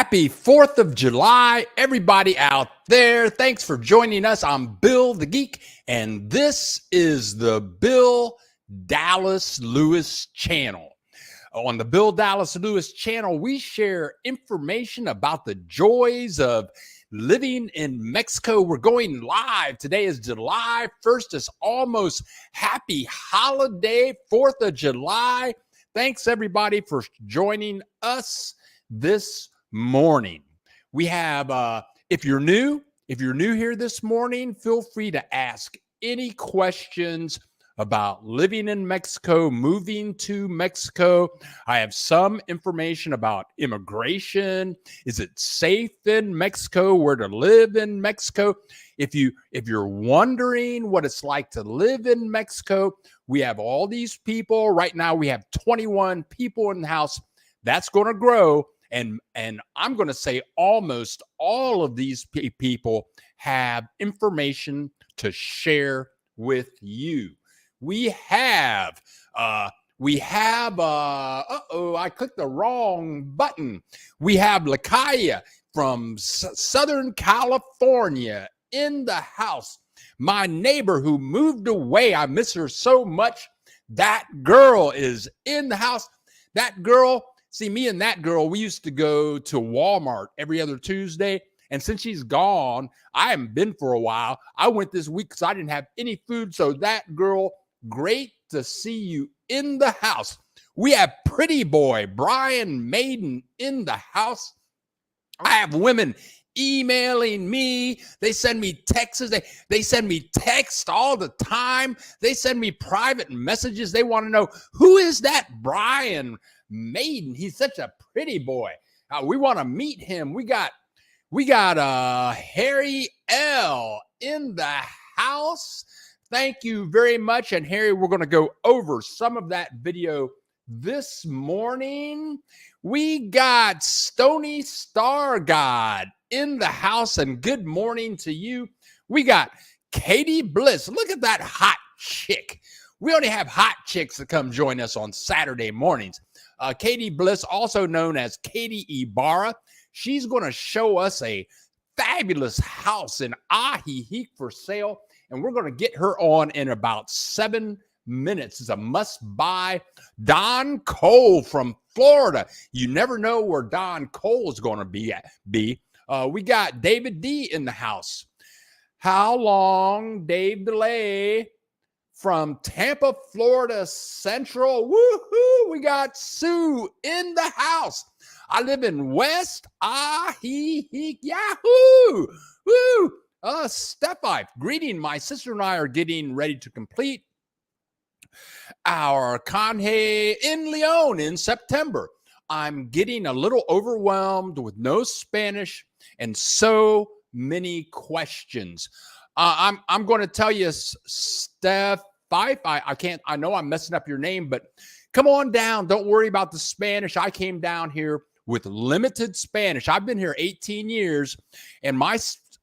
Happy 4th of July, everybody out there. Thanks for joining us. I'm Bill the Geek, and this is the Bill Dallas Lewis channel. On the Bill Dallas Lewis channel, we share information about the joys of living in Mexico. We're going live. Today is July 1st. It's almost happy holiday, 4th of July. Thanks, everybody, for joining us this morning. We have, if you're new here this morning, feel free to ask any questions about living in Mexico, moving to Mexico. I have some information about immigration. Is it safe in Mexico? Where to live in Mexico? If you're wondering what it's like to live in Mexico, we have all these people. Right now we have 21 people in the house. That's going to grow. And I'm going to say almost all of these people have information to share with you. We have, I clicked the wrong button. We have Lakaya from Southern California in the house. My neighbor who moved away, I miss her so much. That girl is in the house. That girl, see, me and that girl, we used to go to Walmart every other Tuesday. And since she's gone, I haven't been for a while. I went this week because I didn't have any food. So that girl, great to see you in the house. We have pretty boy Brian Maiden in the house. I have women emailing me. They send me texts. They send me texts all the time. They send me private messages. They want to know, who is that Brian Maiden? He's such a pretty boy. We want to meet him. We got Harry L in the house. Thank you very much. And Harry, we're going to go over some of that video this morning. We got Stony Star God in the house, and good morning to you. We got Katie Bliss. Look at that hot chick. We only have hot chicks that come join us on Saturday mornings. Katie Bliss, also known as Katie Ibarra. She's going to show us a fabulous house in Ajijic for sale, and we're going to get her on in about 7 minutes. It's a must-buy. Don Cole from Florida. You never know where Don Cole is going to be. We got David D in the house. How long, Dave DeLay from Tampa, Florida Central. Woohoo! We got Sue in the house. I live in West Ajijic. Yahoo! Woo! Steph, greeting. My sister and I are getting ready to complete our Canje in Leon in September. I'm getting a little overwhelmed with no Spanish and so many questions. I'm going to tell you, Steph Fife. I know I'm messing up your name, but come on down. Don't worry about the Spanish. I came down here with limited Spanish. I've been here 18 years, and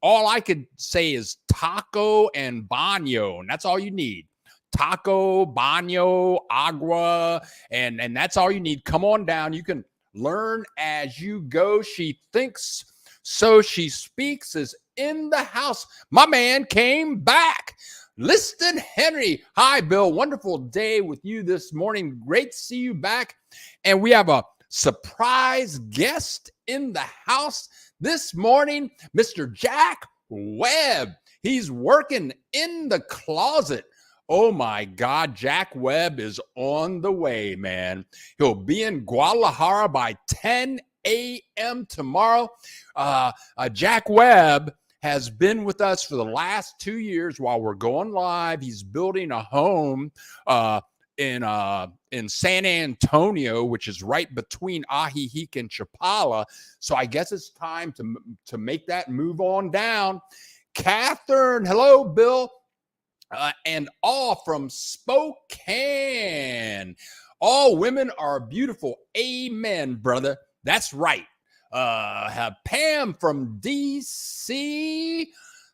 all I could say is taco and baño, and that's all you need. Taco, baño, agua, and that's all you need. Come on down. You can learn as you go. She thinks, so she speaks, is in the house. My man came back. Liston Henry. Hi, Bill. Wonderful day with you this morning. Great to see you back. And we have a surprise guest in the house this morning, Mr. Jack Webb. He's working in the closet. Oh my God, Jack Webb is on the way, man. He'll be in Guadalajara by 10 a.m. tomorrow. Jack Webb has been with us for the last 2 years while we're going live. He's building a home in San Antonio, which is right between Ajijic and Chapala. So I guess it's time to make that move on down. Catherine, hello, Bill. And all from Spokane. All women are beautiful. Amen, brother. That's right. Have Pam from DC.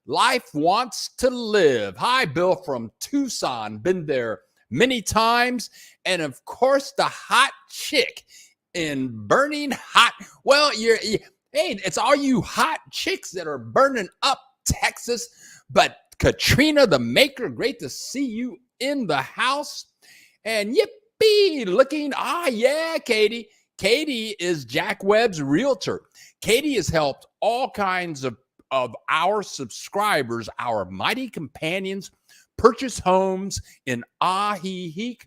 Life wants to live. Hi, Bill from Tucson. Been there many times. And of course, the hot chick in Burning Hot. Well, Hey, it's all you hot chicks that are burning up Texas. But Katrina the Maker, great to see you in the house. And yippee, looking, yeah, Katie. Katie is Jack Webb's realtor. Katie has helped all kinds of our subscribers, our mighty companions, purchase homes in Ajijic.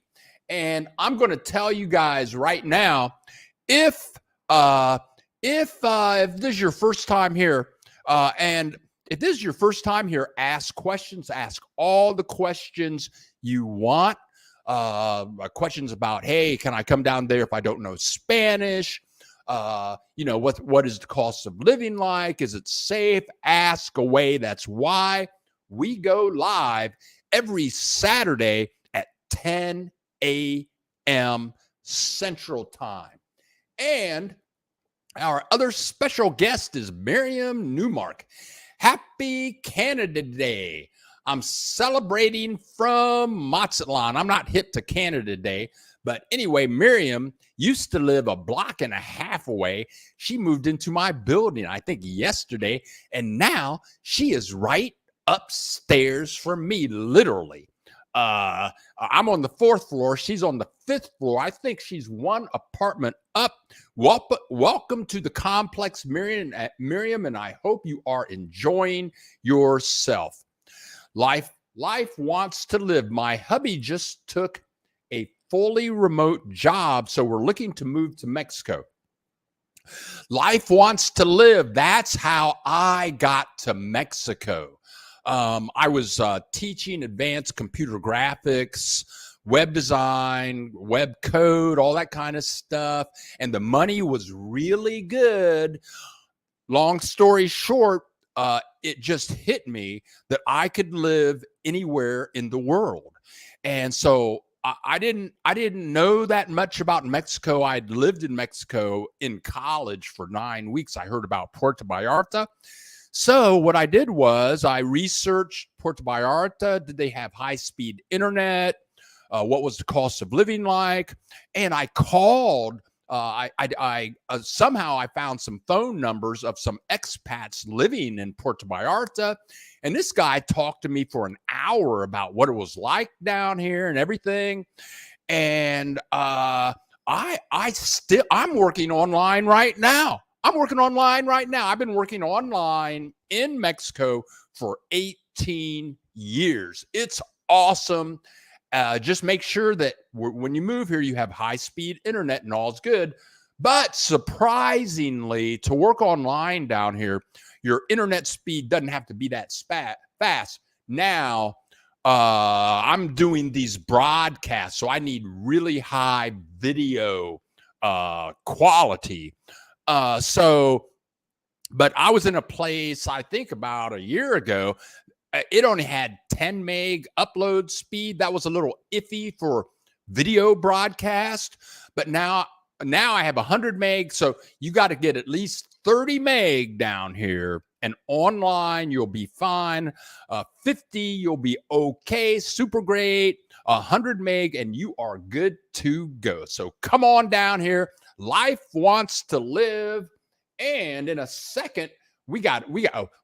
And I'm going to tell you guys right now, if if this is your first time here, and if this is your first time here, ask questions, ask all the questions you want. Questions about, hey, can I come down there if I don't know Spanish? What is the cost of living like? Is it safe? Ask away. That's why we go live every Saturday at 10 a.m. Central Time. And our other special guest is Miriam Newmark. Happy Canada Day. I'm celebrating from Mazatlan. I'm not hip to Canada Day, but anyway, Miriam used to live a block and a half away. She moved into my building, I think yesterday, and now she is right upstairs from me, literally. I'm on the 4th floor. She's on the 5th floor. I think she's one apartment up. Welcome to the complex, Miriam, and I hope you are enjoying yourself. Life wants to live. My hubby just took a fully remote job, so we're looking to move to Mexico. Life wants to live. That's how I got to Mexico. I was teaching advanced computer graphics, web design, web code, all that kind of stuff, and the money was really good. Long story short, it just hit me that I could live anywhere in the world. And so I didn't know that much about Mexico. I'd lived in Mexico in college for 9 weeks. I heard about Puerto Vallarta. So what I did was I researched Puerto Vallarta. Did they have high-speed internet? What was the cost of living like? And I called. Somehow I found some phone numbers of some expats living in Puerto Vallarta, and this guy talked to me for an hour about what it was like down here and everything. And I'm working online right now. I've been working online in Mexico for 18 years. It's awesome. Just make sure that when you move here, you have high-speed internet and all's good. But surprisingly, to work online down here, your internet speed doesn't have to be that fast. Now, I'm doing these broadcasts, so I need really high video quality. But I was in a place, I think about a year ago, it only had 10 meg upload speed. That was a little iffy for video broadcast, but now I have 100 meg. So you got to get at least 30 meg down here, and online you'll be fine. 50, you'll be okay. Super great. 100 meg and you are good to go. So come on down here. Life wants to live. And in a second, we got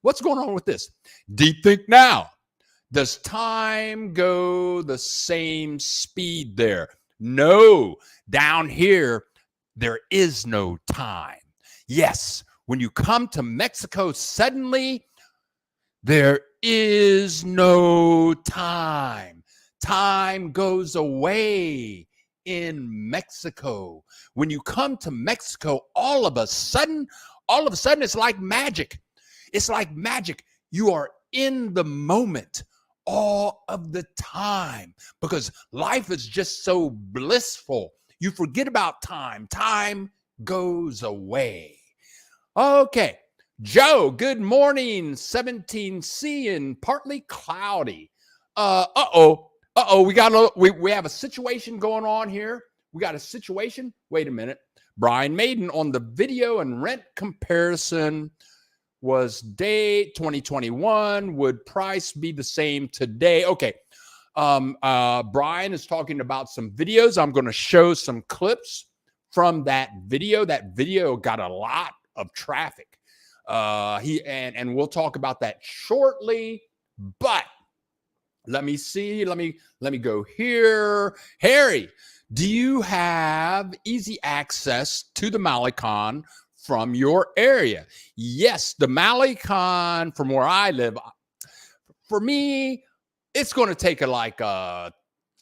what's going on with this? Deep think now. Does time go the same speed there? No, down here, there is no time. Yes, when you come to Mexico, suddenly there is no time. Time goes away in Mexico. When you come to Mexico, all of a sudden, it's like magic. It's like magic. You are in the moment all of the time because life is just so blissful. You forget about time. Time goes away. Okay. Joe, good morning. 17C and partly cloudy. We have a situation going on here. We got a situation. Wait a minute. Brian Maiden on the video and rent comparison was date 2021. Would price be the same today? Okay. Brian is talking about some videos. I'm going to show some clips from that video. That video got a lot of traffic. And we'll talk about that shortly. But let me see. Let me go here. Harry, do you have easy access to the Malecon from your area? Yes, the Malecon from where I live. For me, it's going to take a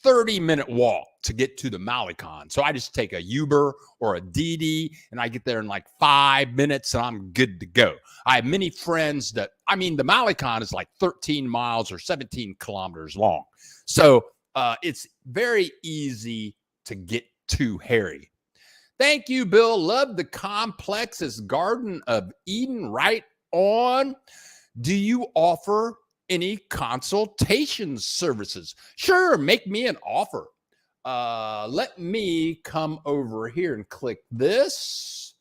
30-minute walk to get to the Malecon. So I just take a Uber or a Didi and I get there in like 5 minutes and I'm good to go. I have many friends the Malecon is like 13 miles or 17 kilometers long. So it's very easy to get to Harry. Thank you, Bill. Love the complex's Garden of Eden. Right on. Do you offer any consultation services? Sure, make me an offer. Let me come over here and click this.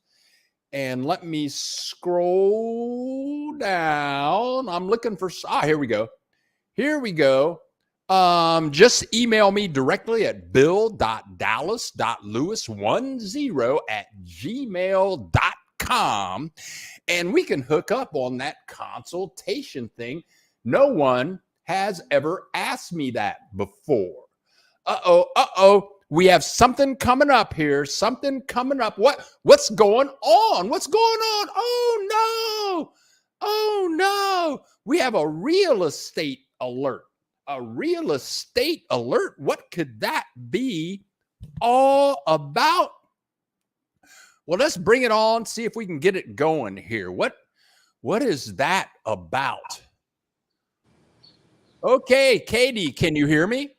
And let me scroll down. I'm looking for, here we go. Here we go. Just email me directly at bill.dallas.lewis10@gmail.com and we can hook up on that consultation thing. No one has ever asked me that before. We have something coming up here. Something coming up. What's going on? What's going on? Oh no. We have a real estate alert. A real estate alert. What could that be all about? Well, let's bring it on. See if we can get it going here. What is that about? Okay, Katie, can you hear me?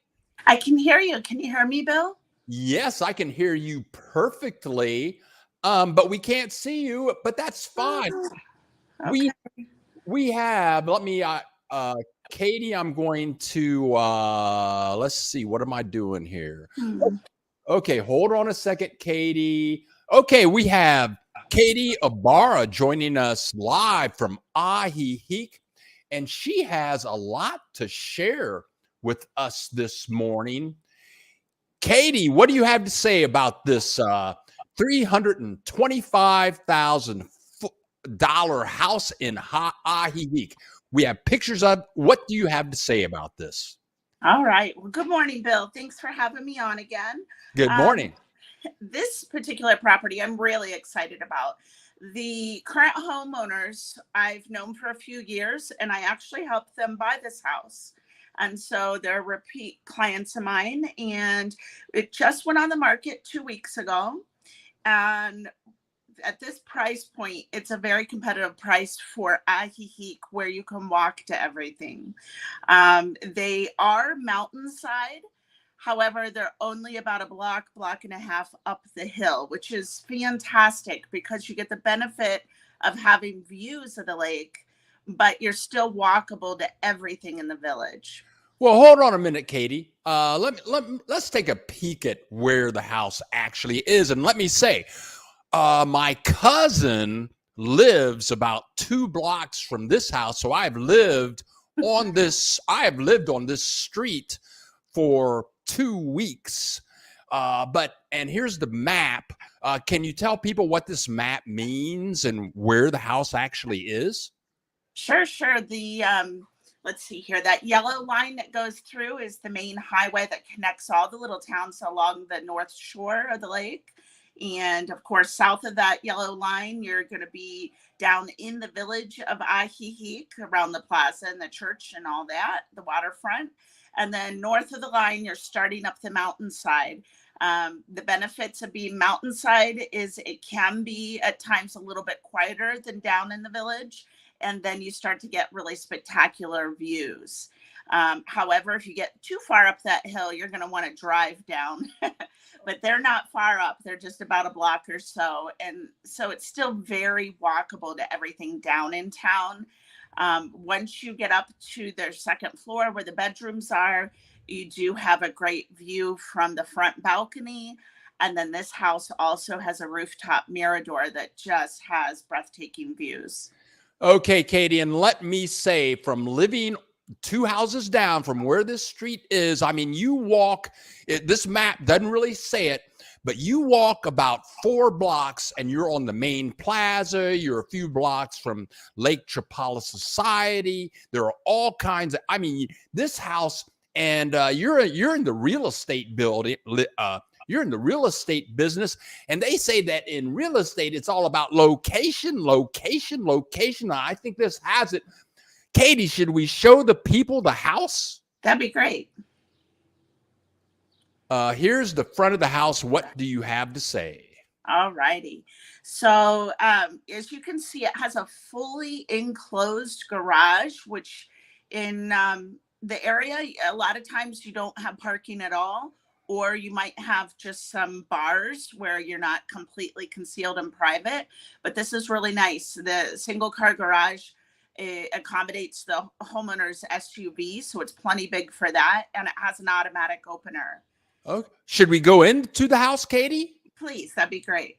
I can hear you. Can you hear me, Bill? Yes, I can hear you perfectly. But we can't see you, but that's fine. Okay. We have, Katie, I'm going to, let's see, what am I doing here? Okay, hold on a second, Katie. Okay, we have Katie Ibarra joining us live from Ajijic, and she has a lot to share with us this morning. Katie, what do you have to say about this $325,000 house in Ajijic? We have pictures of. What do you have to say about this? All right. Well, good morning, Bill. Thanks for having me on again. Good morning. This particular property I'm really excited about. The current homeowners I've known for a few years, and I actually helped them buy this house. And so they're repeat clients of mine, and it just went on the market 2 weeks ago. And at this price point, it's a very competitive price for Ajijic, where you can walk to everything. They are mountainside. However, they're only about a block and a half up the hill, which is fantastic because you get the benefit of having views of the lake, but you're still walkable to everything in the village. Well, hold on a minute, Katie. Let's take a peek at where the house actually is. And let me say, my cousin lives about 2 blocks from this house. So I've lived on this street for 2 weeks. And here's the map. Can you tell people what this map means and where the house actually is? Sure. Let's see here. That yellow line that goes through is the main highway that connects all the little towns along the north shore of the lake. And of course, south of that yellow line, you're going to be down in the village of Ajijic, around the plaza and the church and all that, the waterfront. And then north of the line, you're starting up the mountainside. The benefits of being mountainside is it can be at times a little bit quieter than down in the village. And then you start to get really spectacular views. However, if you get too far up that hill, you're going to want to drive down. But they're not far up. They're just about a block or so. And so it's still very walkable to everything down in town. Once you get up to their second floor where the bedrooms are, you do have a great view from the front balcony. And then this house also has a rooftop mirador that just has breathtaking views. Okay, Katie, and let me say, from living 2 houses down from where this street is, I mean, you walk, this map doesn't really say it, but you walk about 4 blocks and you're on the main plaza. You're a few blocks from Lake Chapala Society. There are all kinds of, I mean, this house, and you're in the real estate building. You're in the real estate business, and they say that in real estate, it's all about location, location, location. I think this has it. Katie, should we show the people the house? That'd be great. Here's the front of the house. What do you have to say? All righty. So as you can see, it has a fully enclosed garage, which in the area, a lot of times you don't have parking at all, or you might have just some bars where you're not completely concealed and private. But this is really nice. The single car garage accommodates the homeowner's SUV, so it's plenty big for that, and it has an automatic opener. Oh, should we go into the house, Katie? Please, that'd be great.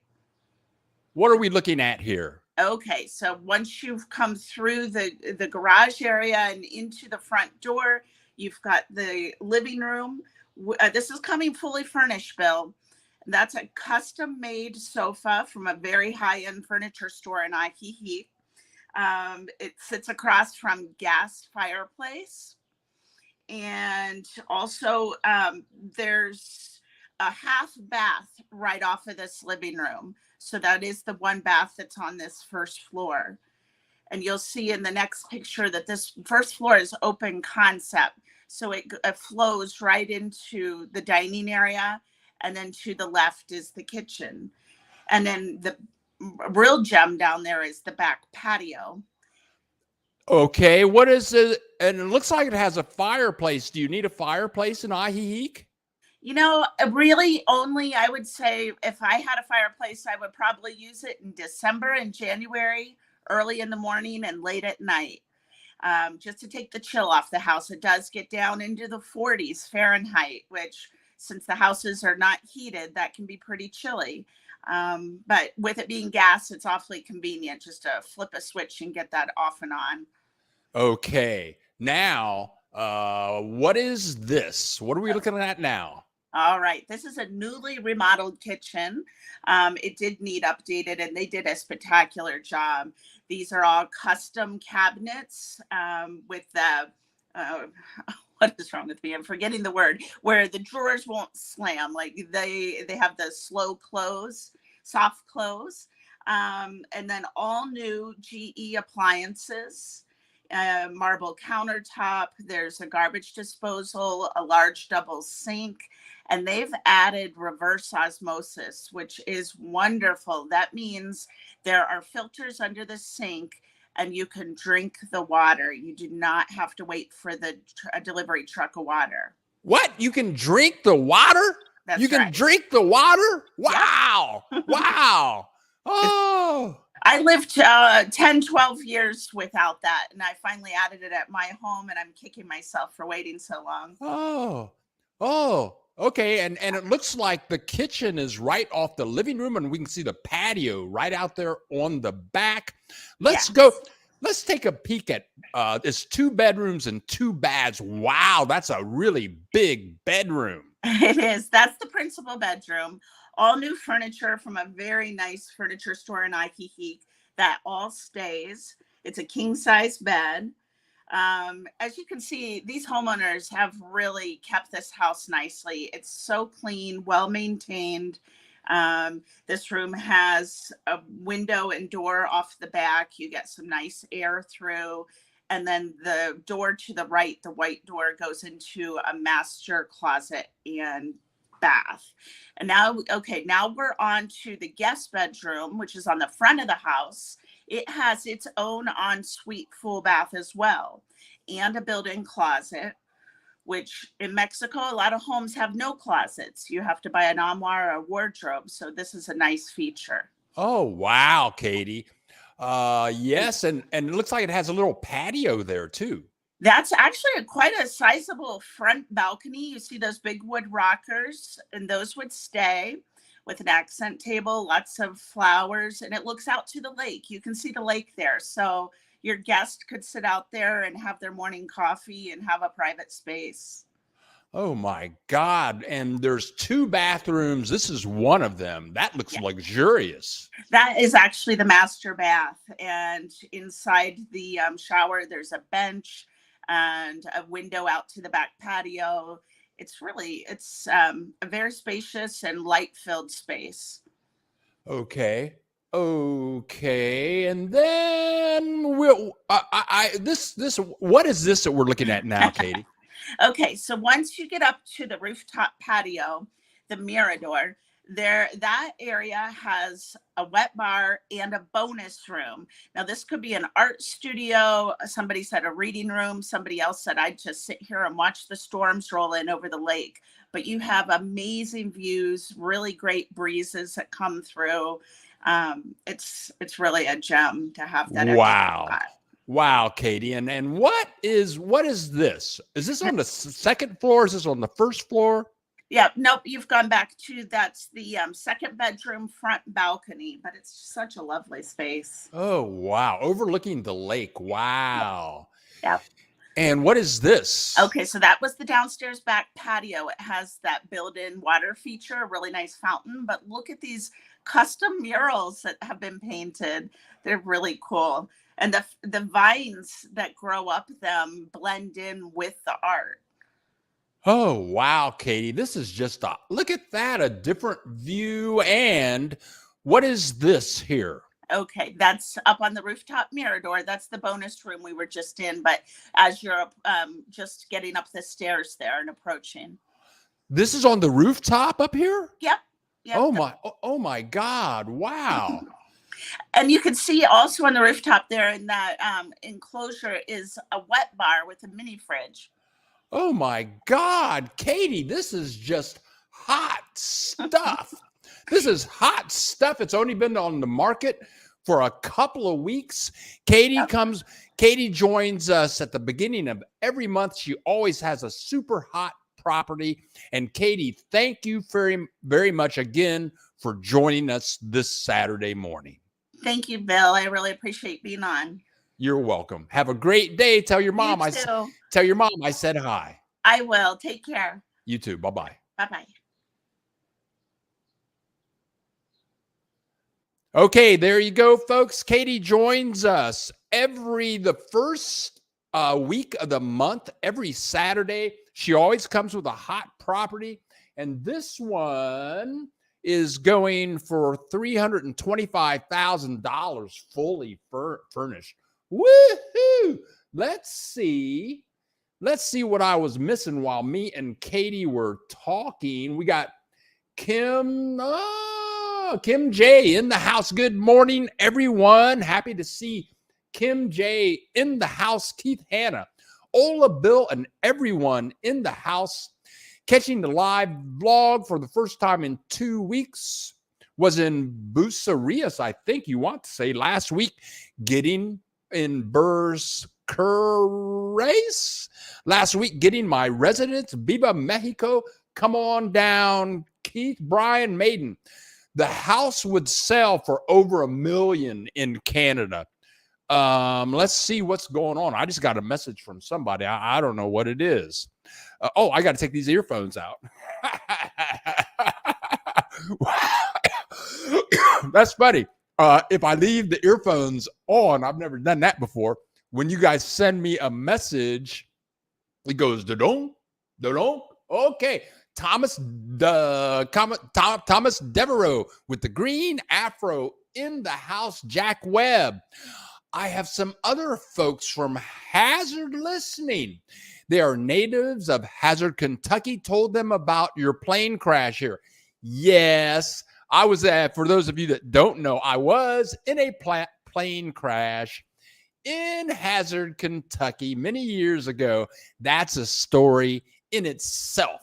What are we looking at here? Okay, so once you've come through the garage area and into the front door, you've got the living room. This is coming fully furnished, Bill. That's a custom-made sofa from a very high-end furniture store in Ajijic. It sits across from gas fireplace. And also there's a half bath right off of this living room. So that is the one bath that's on this first floor. And you'll see in the next picture that this first floor is open concept. So it flows right into the dining area. And then to the left is the kitchen. And then the real gem down there is the back patio. Okay, what is it? And it looks like it has a fireplace. Do you need a fireplace in Ajijic? You know, really only, I would say, if I had a fireplace, I would probably use it in December and January, early in the morning and late at night, just to take the chill off the house. It does get down into the 40s Fahrenheit, which, since the houses are not heated, that can be pretty chilly. But with it being gas, it's awfully convenient just to flip a switch and get that off and on. Okay, now, what is this? What are we looking at now? All right, this is a newly remodeled kitchen. It did need updated, and they did a spectacular job. These are all custom cabinets with the, what is wrong with me? I'm forgetting the word, where the drawers won't slam. Like they have the slow close, soft close, and then all new GE appliances. Marble countertop, there's a garbage disposal, a large double sink, and they've added reverse osmosis, which is wonderful. That means there are filters under the sink and you can drink the water. You do not have to wait for the delivery truck of water. What? You can drink the water? That's you can right. drink the water? Wow. Yeah. Wow. Oh. I lived 10, 12 years without that, and I finally added it at my home, and I'm kicking myself for waiting so long. Oh, okay. And it looks like the kitchen is right off the living room, and we can see the patio right out there on the back. Let's go. Let's take a peek at it's 2 bedrooms and 2 baths. Wow, that's a really big bedroom. It is. That's the principal bedroom. All new furniture from a very nice furniture store in Ajijic that all stays. It's a king size bed. As you can see, these homeowners have really kept this house nicely. It's so clean, well maintained. This room has a window and door off the back. You get some nice air through. And then the door to the right, the white door, goes into a master closet and bath. And now we're on to the guest bedroom, which is on the front of the house. It has its own ensuite full bath as well, and a built-in closet, which in Mexico, a lot of homes have no closets. You have to buy an armoire or a wardrobe. So this is a nice feature. Oh, wow, Katie. Yes, and it looks like it has a little patio there too. That's actually quite a sizable front balcony. You see those big wood rockers, and those would stay with an accent table, lots of flowers, and it looks out to the lake. You can see the lake there. So your guest could sit out there and have their morning coffee and have a private space. Oh my God. And there's 2 bathrooms. This is one of them. That looks Yeah. luxurious. That is actually the master bath. And inside the shower, there's a bench and a window out to the back patio. It's a very spacious and light filled space. Okay. Okay. And then this what is this that we're looking at now, Katie? Okay, so once you get up to the rooftop patio, the Mirador, that area has a wet bar and a bonus room. Now, this could be an art studio. Somebody said a reading room. Somebody else said I'd just sit here and watch the storms roll in over the lake. But you have amazing views, really great breezes that come through. It's really a gem to have that. Wow. Wow, Katie. And what is this? Is this on the second floor? Is this on the first floor? Yeah, nope, you've gone back to that's the second bedroom front balcony, but it's such a lovely space. Oh, wow. Overlooking the lake. Wow. Yep. And what is this? Okay, so that was the downstairs back patio. It has that built-in water feature, a really nice fountain, but look at these custom murals that have been painted. They're really cool. And the vines that grow up them blend in with the art. Oh, wow, Katie. This is just look at that, a different view. And what is this here? Okay, that's up on the rooftop Mirador. That's the bonus room we were just in. But as you're just getting up the stairs there and approaching. This is on the rooftop up here? Yep. Oh my God. Wow. And you can see also on the rooftop there in that enclosure is a wet bar with a mini fridge. Oh my God, Katie, this is just hot stuff. This is hot stuff. It's only been on the market for a couple of weeks. Katie joins us at the beginning of every month. She always has a super hot property. And Katie, thank you very, very much again for joining us this Saturday morning. Thank you, Bill. I really appreciate being on. You're welcome. Have a great day. Tell your mom tell your mom I said hi. I will. Take care. You too. Bye-bye. Bye-bye. Okay, there you go, folks. Katie joins us the first week of the month, every Saturday. She always comes with a hot property, and this one is going for $325,000 fully furnished. Woohoo! Let's see what I was missing while me and Katie were talking. We got Kim J in the house. Good morning, everyone. Happy to see Kim J in the house. Keith Hanna, Ola, Bill, and everyone in the house. Catching the live vlog for the first time in 2 weeks. Was in Bucerias, I think you want to say, last week. Getting in Burrs Currace last week. Getting my residence. Viva Mexico. Come on down. Keith, Brian, Maiden. The house would sell for over $1 million in Canada. Let's see what's going on. I just got a message from somebody. I don't know what it is. I got to take these earphones out. That's funny. If I leave the earphones on, I've never done that before. When you guys send me a message, it goes, da-dong, da-dong. Okay. Thomas Devereaux with the green afro in the house. Jack Webb. I have some other folks from Hazard listening. They are natives of Hazard, Kentucky. Told them about your plane crash here. Yes, I was for those of you that don't know, I was in a plane crash in Hazard, Kentucky many years ago. That's a story in itself.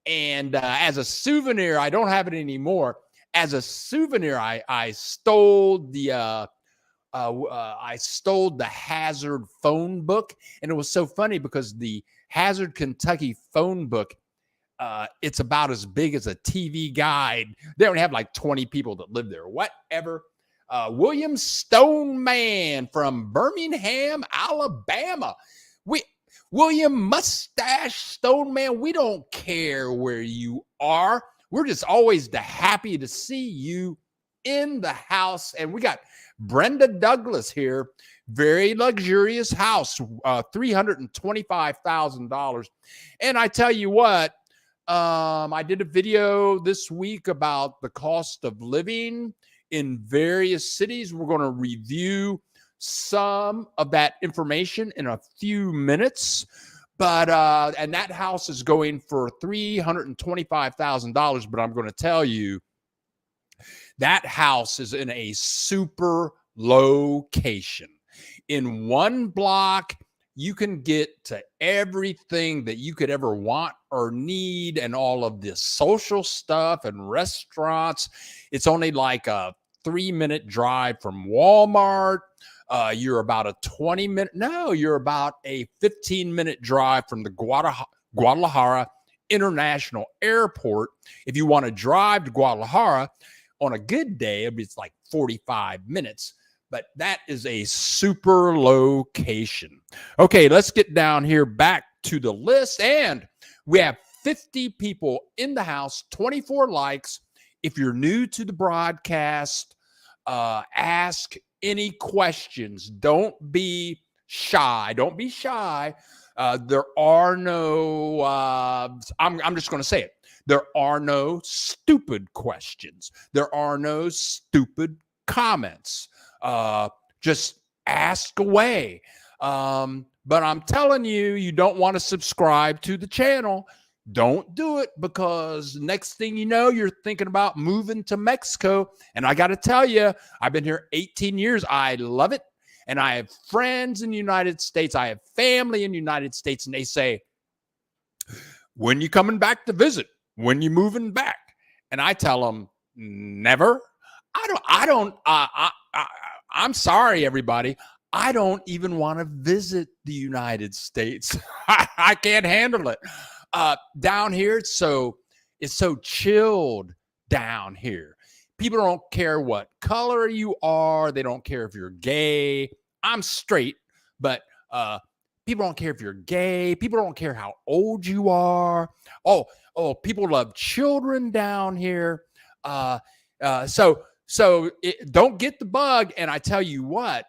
And as a souvenir, I don't have it anymore. As a souvenir, I stole the Hazard phone book. And it was so funny because the Hazard, Kentucky phone book, it's about as big as a TV guide. They don't have like 20 people that live there. Whatever. William Stoneman from Birmingham, Alabama. William Mustache Stone Man, we don't care where you are. We're just always happy to see you in the house. And we got Brenda Douglas here. Very luxurious house, $325,000. And I tell you what, I did a video this week about the cost of living in various cities. We're going to review some of that information in a few minutes. But and that house is going for $325,000. But I'm going to tell you, that house is in a super location. In one block, you can get to everything that you could ever want or need, and all of this social stuff and restaurants. It's only like a 3-minute drive from Walmart. You're about a 15-minute drive from the Guadalajara International Airport. If you want to drive to Guadalajara on a good day, it's like 45 minutes. But that is a super location. Okay, let's get down here back to the list. And we have 50 people in the house, 24 likes. If you're new to the broadcast, ask any questions. Don't be shy. Don't be shy. There are no, I'm just going to say it. There are no stupid questions. There are no stupid comments. Just ask away. But I'm telling you, you don't want to subscribe to the channel. Don't do it, because next thing you know, you're thinking about moving to Mexico. And I got to tell you, I've been here 18 years. I love it. And I have friends in the United States. I have family in the United States. And they say, when you coming back to visit? When you moving back? And I tell them, never. I'm sorry, everybody. I don't even want to visit the United States. I can't handle it. Down here, it's so chilled down here. People don't care what color you are. They don't care if you're gay. I'm straight, but people don't care if you're gay. People don't care how old you are. Oh, people love children down here. So don't get the bug. And I tell you what,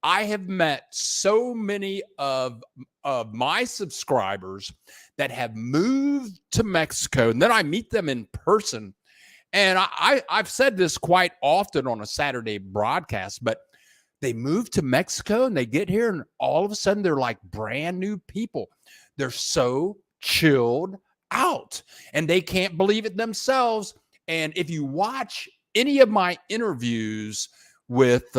I have met so many of my subscribers that have moved to Mexico, and then I meet them in person. And I've said this quite often on a Saturday broadcast, but they move to Mexico and they get here, and all of a sudden they're like brand new people. They're so chilled out, and they can't believe it themselves. And if you watch any of my interviews with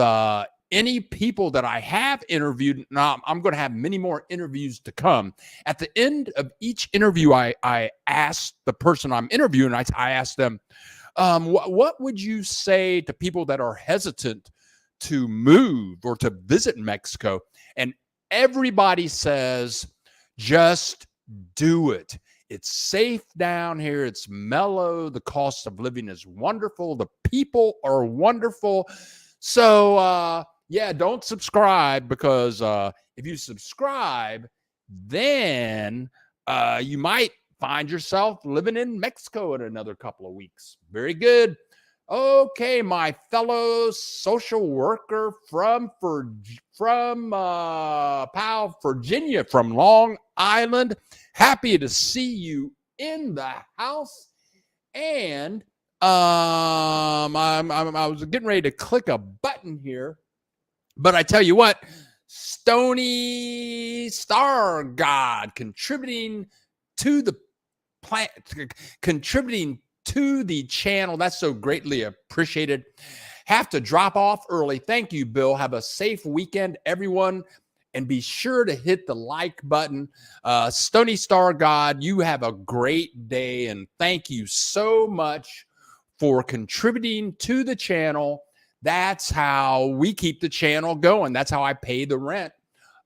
any people that I have interviewed, now I'm going to have many more interviews to come. At the end of each interview, I asked the person I'm interviewing, I asked them, what would you say to people that are hesitant to move or to visit Mexico? And everybody says, just do it. It's safe down here. It's mellow. The cost of living is wonderful. The people are wonderful. So, yeah, don't subscribe, because if you subscribe, then you might find yourself living in Mexico in another couple of weeks. Very good. Okay, my fellow social worker from Virginia, from Long Island. Happy to see you in the house. And I was getting ready to click a button here, but I tell you what, Stony Star God contributing to the channel. That's so greatly appreciated. Have to drop off early. Thank you, Bill. Have a safe weekend, everyone. And be sure to hit the like button. Stony Star God, you have a great day. And thank you so much for contributing to the channel. That's how we keep the channel going. That's how I pay the rent.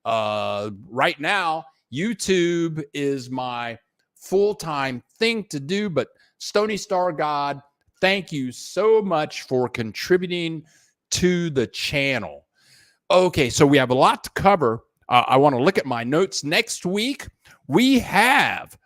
Right now, YouTube is my full-time thing to do, but Stony Star God, thank you so much for contributing to the channel. Okay, so we have a lot to cover. I want to look at my notes. Next week, we have,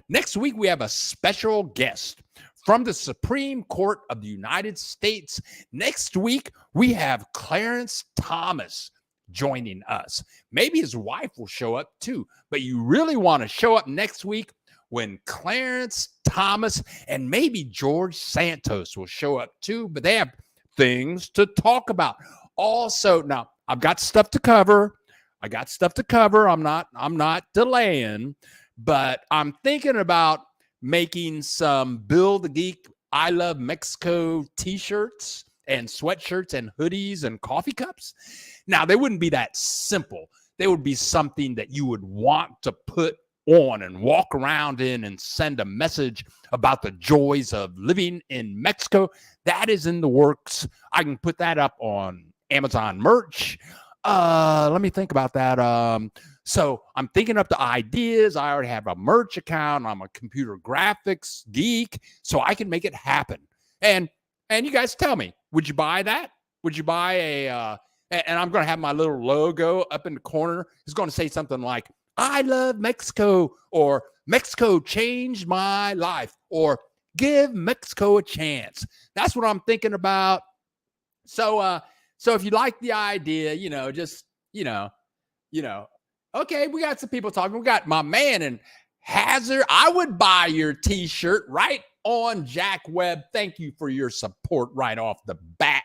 next week we have a special guest from the Supreme Court of the United States. Next week, we have Clarence Thomas joining us. Maybe his wife will show up too, but you really want to show up next week when Clarence Thomas and maybe George Santos will show up too, but they have things to talk about. Also, now I've got stuff to cover. I'm not delaying, but I'm thinking about making some Bill the Geek I Love Mexico t-shirts and sweatshirts and hoodies and coffee cups. Now, they wouldn't be that simple. They would be something that you would want to put on and walk around in and send a message about the joys of living in Mexico. That is in the works. I can put that up on Amazon merch. Let me think about that. So I'm thinking up the ideas. I already have a merch account. I'm a computer graphics geek, so I can make it happen. And you guys tell me, would you buy that? Would you buy and I'm going to have my little logo up in the corner. It's going to say something like, I love Mexico, or Mexico changed my life, or give Mexico a chance. That's what I'm thinking about. So if you like the idea, okay, we got some people talking. We got my man in Hazard. I would buy your t-shirt right on Jack Webb. Thank you for your support right off the bat.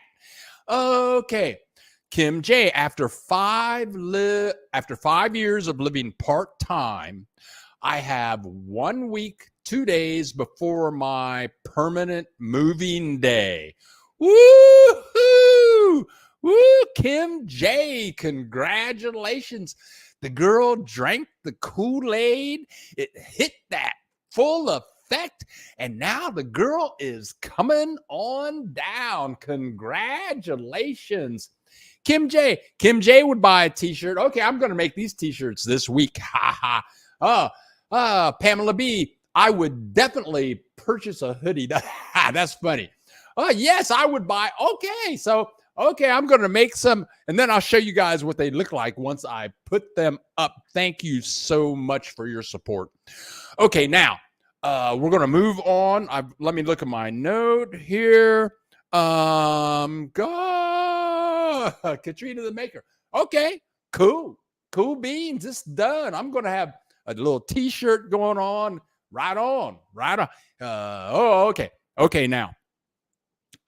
Okay. Kim J, after 5 years of living part-time, I have 1 week, 2 days before my permanent moving day. Woo-hoo! Woo, Kim J, congratulations. The girl drank the Kool-Aid. It hit that full effect, and now the girl is coming on down. Congratulations. Kim J would buy a t-shirt. Okay, I'm going to make these t-shirts this week. Ha ha. Pamela B, I would definitely purchase a hoodie. That's funny. Oh, yes, I would buy. Okay, I'm going to make some, and then I'll show you guys what they look like once I put them up. Thank you so much for your support. Okay, now, we're going to move on. Let me look at my note here. Katrina the Maker. Okay, cool beans. It's done. I'm going to have a little t-shirt going on. Right on. Okay, now.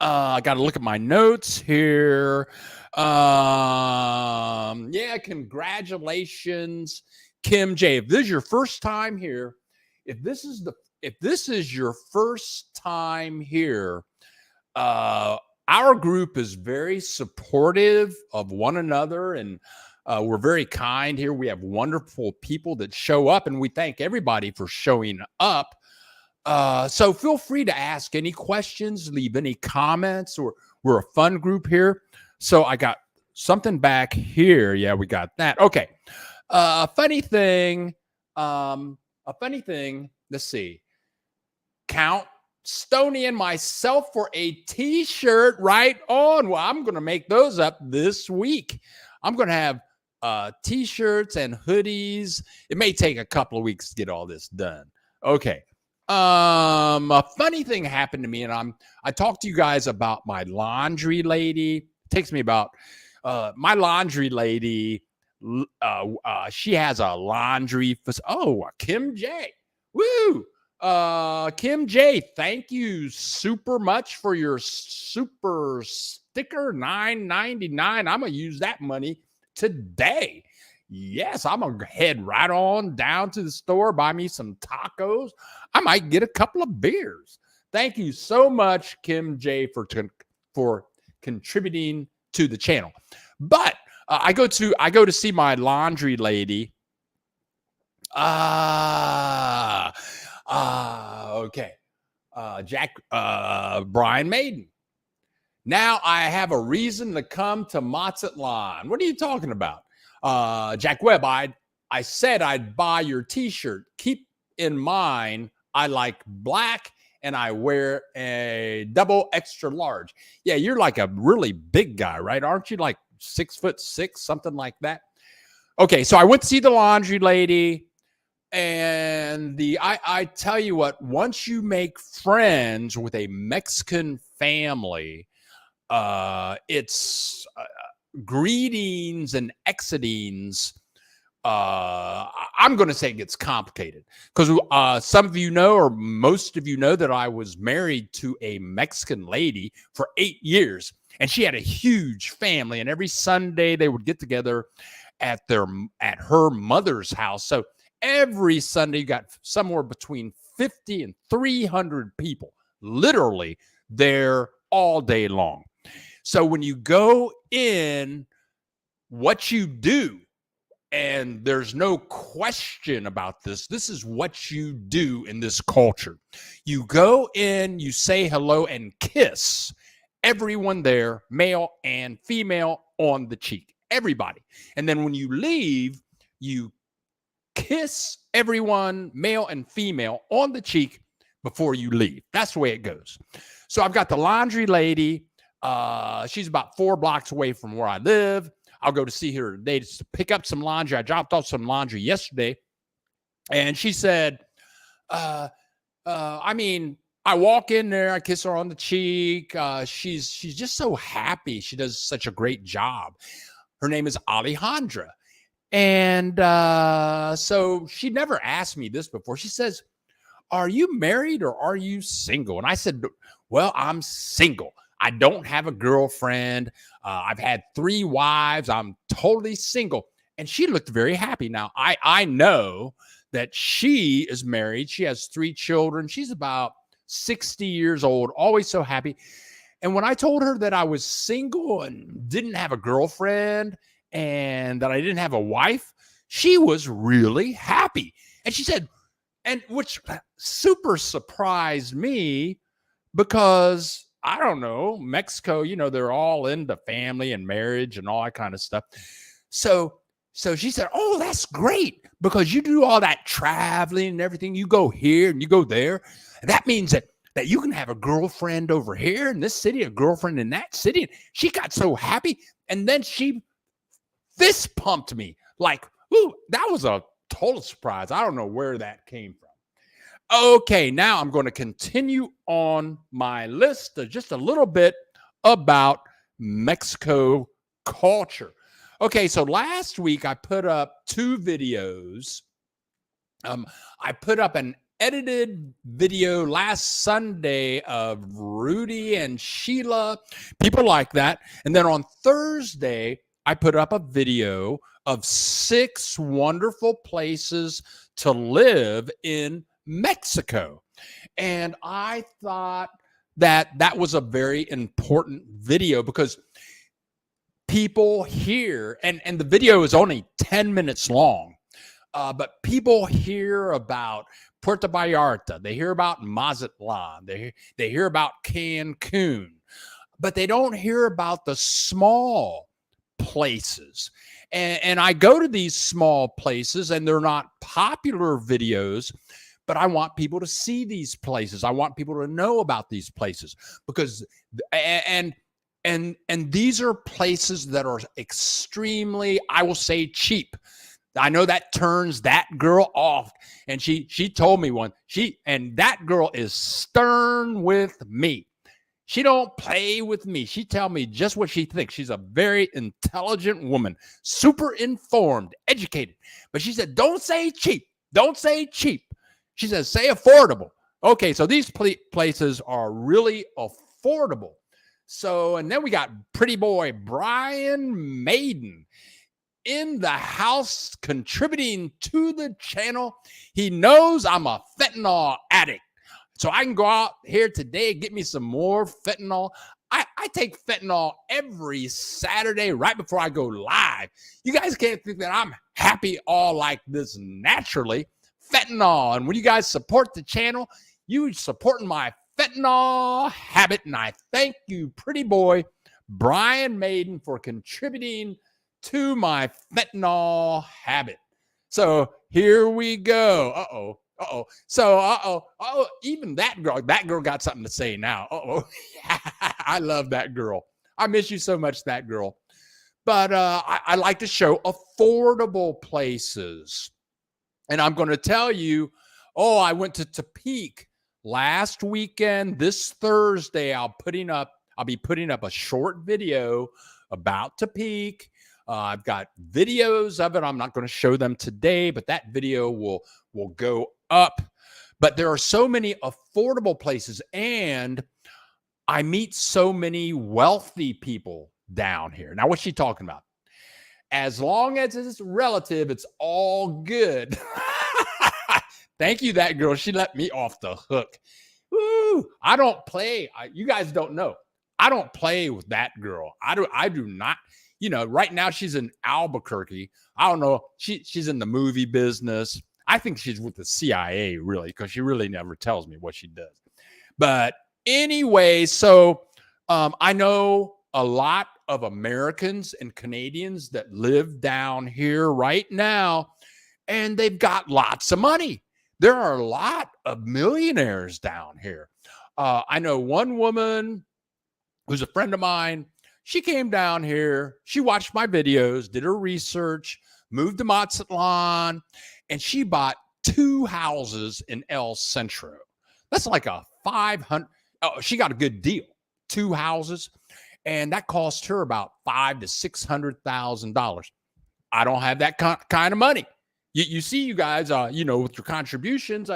I got to look at my notes here. Yeah, congratulations, Kim J. If this is your first time here, if this is your first time here, our group is very supportive of one another, and we're very kind here. We have wonderful people that show up, and we thank everybody for showing up. So feel free to ask any questions, leave any comments, or we're a fun group here. So I got something back here. Yeah, we got that. Okay. A funny thing. Let's see. Count Stoney and myself for a t-shirt. Right on. Well, I'm going to make those up this week. I'm going to have t-shirts and hoodies. It may take a couple of weeks to get all this done. Okay. A funny thing happened to me, and I talked to you guys about my laundry lady. It takes me about my laundry lady. She has a laundry. Kim J. Woo. Kim J, thank you super much for your super sticker, $9.99. I'm gonna use that money today. Yes, I'm gonna head right on down to the store, buy me some tacos. I might get a couple of beers. Thank you so much, Kim J, for contributing to the channel. But I go to see my laundry lady. Okay. Brian Maiden. Now I have a reason to come to Mazatlan. What are you talking about? Jack Webb, I said I'd buy your t-shirt. Keep in mind, I like black and I wear a double extra large. Yeah, you're like a really big guy, right? Aren't you like 6'6", something like that? Okay, so I went to see the laundry lady, and I tell you what, once you make friends with a Mexican family, it's greetings and exitings. I'm going to say it gets complicated because some of you know, or most of you know, that I was married to a Mexican lady for 8 years, and she had a huge family, and every Sunday they would get together at her mother's house. So every Sunday you got somewhere between 50 and 300 people literally there all day long. So when you go in, what you do, and there's no question about this, this is what you do in this culture. You go in, you say hello and kiss everyone there, male and female, on the cheek, everybody. And then when you leave, you kiss everyone, male and female, on the cheek before you leave. That's the way it goes. So I've got the laundry lady. She's about 4 blocks away from where I live. I'll go to see her today to pick up some laundry. I dropped off some laundry yesterday, and she said, I walk in there, I kiss her on the cheek. She's just so happy. She does such a great job. Her name is Alejandra. And so she never asked me this before. She says, "Are you married or are you single?" And I said, "Well, I'm single. I don't have a girlfriend. I've had 3 wives. I'm totally single." And she looked very happy. Now, I know that she is married. She has 3 children. She's about 60 years old, always so happy. And when I told her that I was single and didn't have a girlfriend and that I didn't have a wife, she was really happy. And she said, and which super surprised me, because I don't know, Mexico, they're all into family and marriage and all that kind of stuff. So she said, "Oh, that's great, because you do all that traveling and everything. You go here and you go there. And that means that you can have a girlfriend over here in this city, a girlfriend in that city." And she got so happy. And then she fist pumped me like, ooh, that was a total surprise. I don't know where that came from. Okay, now I'm going to continue on my list of just a little bit about Mexico culture. Okay, so last week I put up 2 videos. I put up an edited video last Sunday of Rudy and Sheila, people like that. And then on Thursday, I put up a video of 6 wonderful places to live in Mexico. And I thought that was a very important video, because people hear, and the video is only 10 minutes long, but people hear about Puerto Vallarta, they hear about Mazatlan, they hear about Cancun, but they don't hear about the small places. And I go to these small places, and they're not popular videos, but I want people to see these places. I want people to know about these places, because and these are places that are extremely, I will say, cheap. I know that turns that girl off, and she told me one. And that girl is stern with me. She don't play with me. She tell me just what she thinks. She's a very intelligent woman, super informed, educated. But she said, "Don't say cheap. Don't say cheap." She says, "Say affordable." Okay, so these places are really affordable. So, and then we got pretty boy Brian Maiden in the house, contributing to the channel. He knows I'm a fentanyl addict, so I can go out here today and get me some more fentanyl. I take fentanyl every Saturday right before I go live. You guys can't think that I'm happy all like this naturally. Fentanyl. And when you guys support the channel, you supporting my fentanyl habit. And I thank you, pretty boy Brian Maiden, for contributing to my fentanyl habit. So here we go. So, even that girl got something to say now. I love that girl. I miss you so much, that girl. But I like to show affordable places. And I'm going to tell you, I went to Topeka last weekend. This Thursday, I'll be putting up a short video about Topeka. I've got videos of it. I'm not going to show them today, but that video will go up. But there are so many affordable places, and I meet so many wealthy people down here. Now, what's she talking about? As long as it's relative, it's all good. Thank you, that girl. She let me off the hook. Woo! I don't play. You guys don't know. I don't play with that girl. I do not. Right now she's in Albuquerque. I don't know. She's in the movie business. I think she's with the CIA, really, because she really never tells me what she does. But anyway, so I know a lot of Americans and Canadians that live down here right now, and they've got lots of money. There are a lot of millionaires down here. I know one woman who's a friend of mine. She came down here. She watched my videos, did her research, moved to Mazatlan, and she bought 2 houses in El Centro. That's like a 500. Oh, she got a good deal. 2 houses, and that cost her about $500,000 to $600,000. I don't have that kind of money. You see, you guys, with your contributions,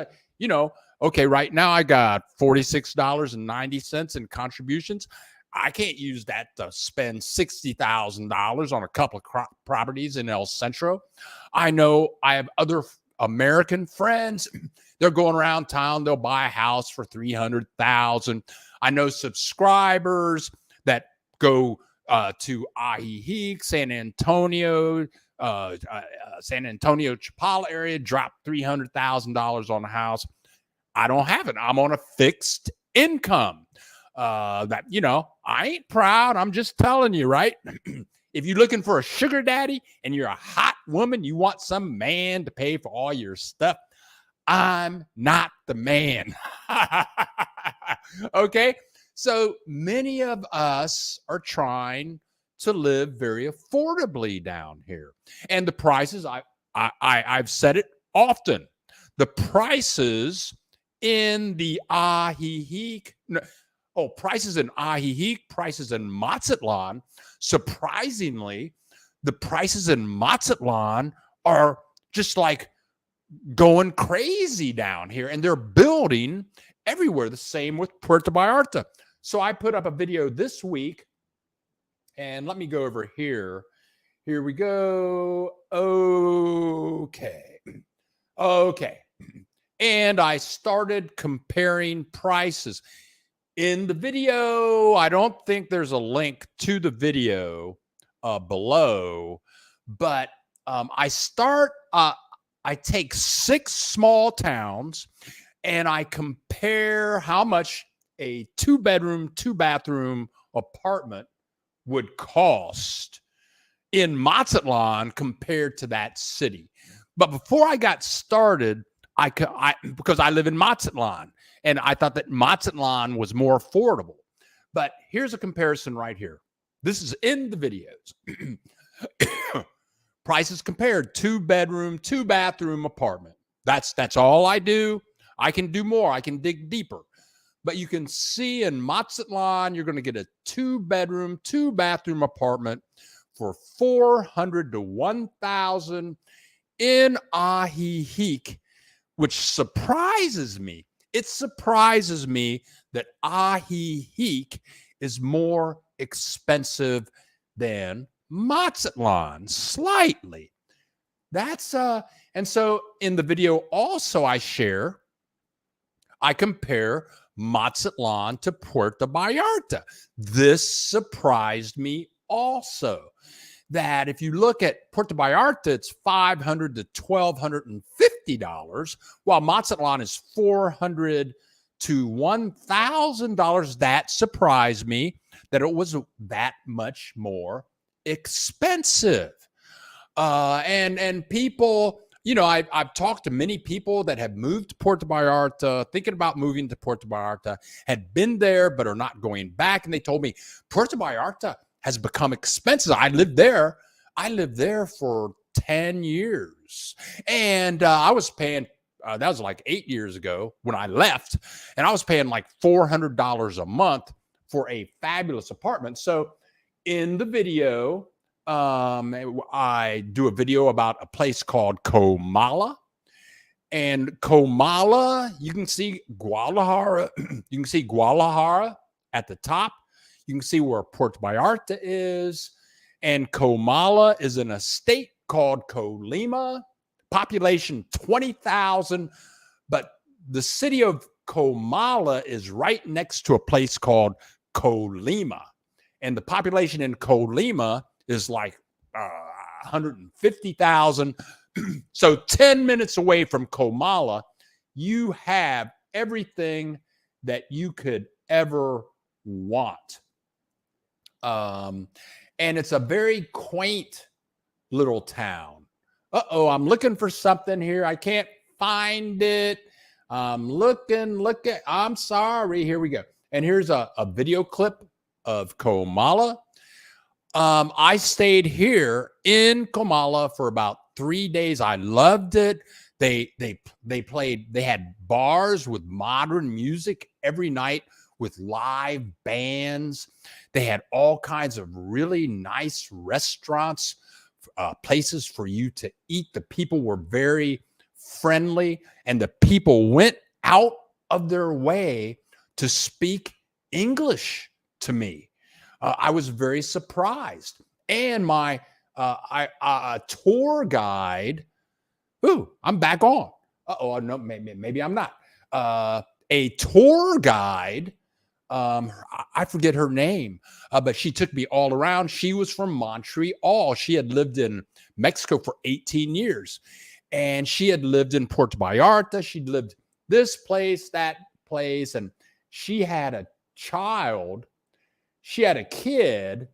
okay, right now I got $46.90 in contributions. I can't use that to spend $60,000 on a couple of properties in El Centro. I know I have other American friends. They're going around town. They'll buy a house for $300,000. I know subscribers that go to Ajijic, San Antonio, Chapala area, drop $300,000 on a house. I don't have it. I'm on a fixed income. I ain't proud. I'm just telling you, right? If you're looking for a sugar daddy and you're a hot woman, you want some man to pay for all your stuff, I'm not the man. Okay? So many of us are trying to live very affordably down here. And the prices, I've said it often, the prices in the Ajijic, prices in Ajijic, prices in Mazatlan, surprisingly, the prices in Mazatlan are just like going crazy down here, and they're building everywhere. The same with Puerto Vallarta. So I put up a video this week, and let me go over here. Here we go. Okay. And I started comparing prices. In the video, I don't think there's a link to the video below, but I take 6 small towns and I compare how much a 2-bedroom, 2-bathroom apartment would cost in Mazatlan compared to that city. But before I got started, because I live in Mazatlan, and I thought that Mazatlan was more affordable. But here's a comparison right here. This is in the videos. Prices compared, 2-bedroom, 2-bathroom apartment. That's all I do. I can do more. I can dig deeper. But you can see in Mazatlan, you're going to get a 2-bedroom, 2-bathroom apartment for $400 to $1,000 in Ajijic, which surprises me. It surprises me that Ajijic is more expensive than Mazatlan, slightly. And so in the video also I compare Mazatlan to Puerto Vallarta. This surprised me also, that if you look at Puerto Vallarta, it's $500 to $1,250, while Mazatlan is $400 to $1,000. That surprised me that it was that much more expensive. And people, I've talked to many people that have moved to Puerto Vallarta, thinking about moving to Puerto Vallarta, had been there but are not going back, and they told me Puerto Vallarta has become expensive. I lived there. I lived there for 10 years. And I was paying, that was like 8 years ago when I left. And I was paying like $400 a month for a fabulous apartment. So in the video, I do a video about a place called Comala. And Comala, you can see Guadalajara. You can see Guadalajara at the top. You can see where Puerto Vallarta is. And Comala is in a state called Colima, population 20,000. But the city of Comala is right next to a place called Colima. And the population in Colima is like 150,000. So 10 minutes away from Comala, you have everything that you could ever want. And it's a very quaint little town. I'm looking for something here. I can't find it. I'm sorry. Here we go. And here's a video clip of Comala. I stayed here in Comala for about 3 days. I loved it. They had bars with modern music every night with live bands. They had all kinds of really nice restaurants, places for you to eat. The people were very friendly, and the people went out of their way to speak English to me. I was very surprised. And my tour guide, I'm back on. No, maybe I'm not. A tour guide, I forget her name, but she took me all around. She was from Montreal. She had lived in Mexico for 18 years. And she had lived in Puerto Vallarta. She'd lived this place, that place. And she had a child. She had a kid.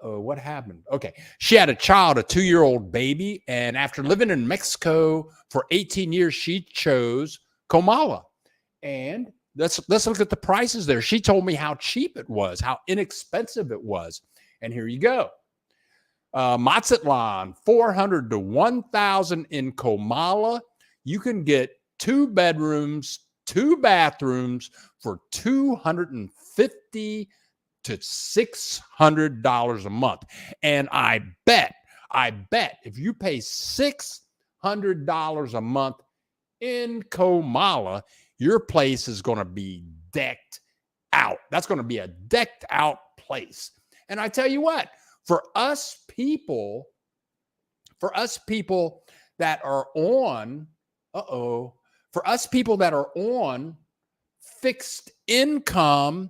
What happened? Okay. She had a child, a 2-year-old baby. And after living in Mexico for 18 years, she chose Comala. And let's look at the prices there. She told me how cheap it was, how inexpensive it was. And here you go. Mazatlan, 400 to 1,000 in Comala. You can get 2 bedrooms, 2 bathrooms for $250 to $600 a month. And I bet if you pay $600 a month in Comala, your place is going to be decked out. That's going to be a decked out place. And I tell you what, for us people that are on, for us people that are on fixed income,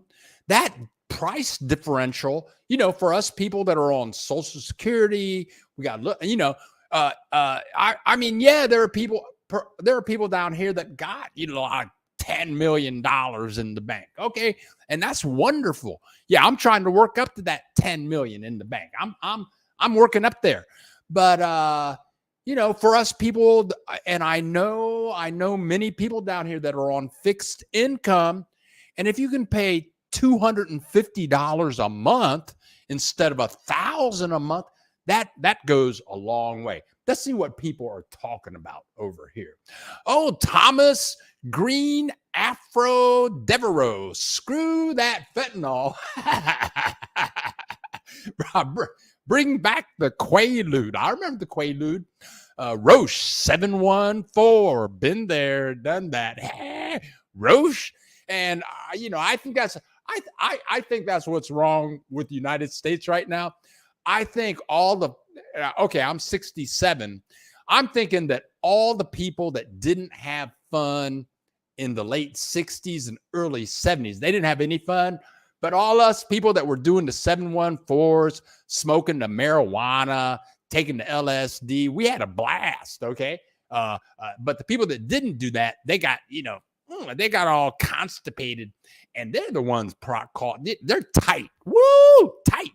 that price differential, for us people that are on Social Security, we got, there are people down here that got, like $10 million in the bank. Okay. And that's wonderful. Yeah. I'm trying to work up to that 10 million in the bank. I'm working up there, but, for us people, and I know many people down here that are on fixed income. And if you can pay $250 a month instead of $1,000 a month, that goes a long way. Let's see what people are talking about over here. Oh, Thomas Green Afro Devereaux. Screw that fentanyl. Bring back the Quaalude. I remember the Quaalude. Roche 714. Been there, done that. Roche. And I think that's I think that's what's wrong with the United States right now. I think I'm 67. I'm thinking that all the people that didn't have fun in the late 60s and early 70s, they didn't have any fun. But all us people that were doing the 714s, smoking the marijuana, taking the LSD, we had a blast, okay? But the people that didn't do that, they got, they got all constipated, and they're the ones caught. They're tight. Woo! Tight.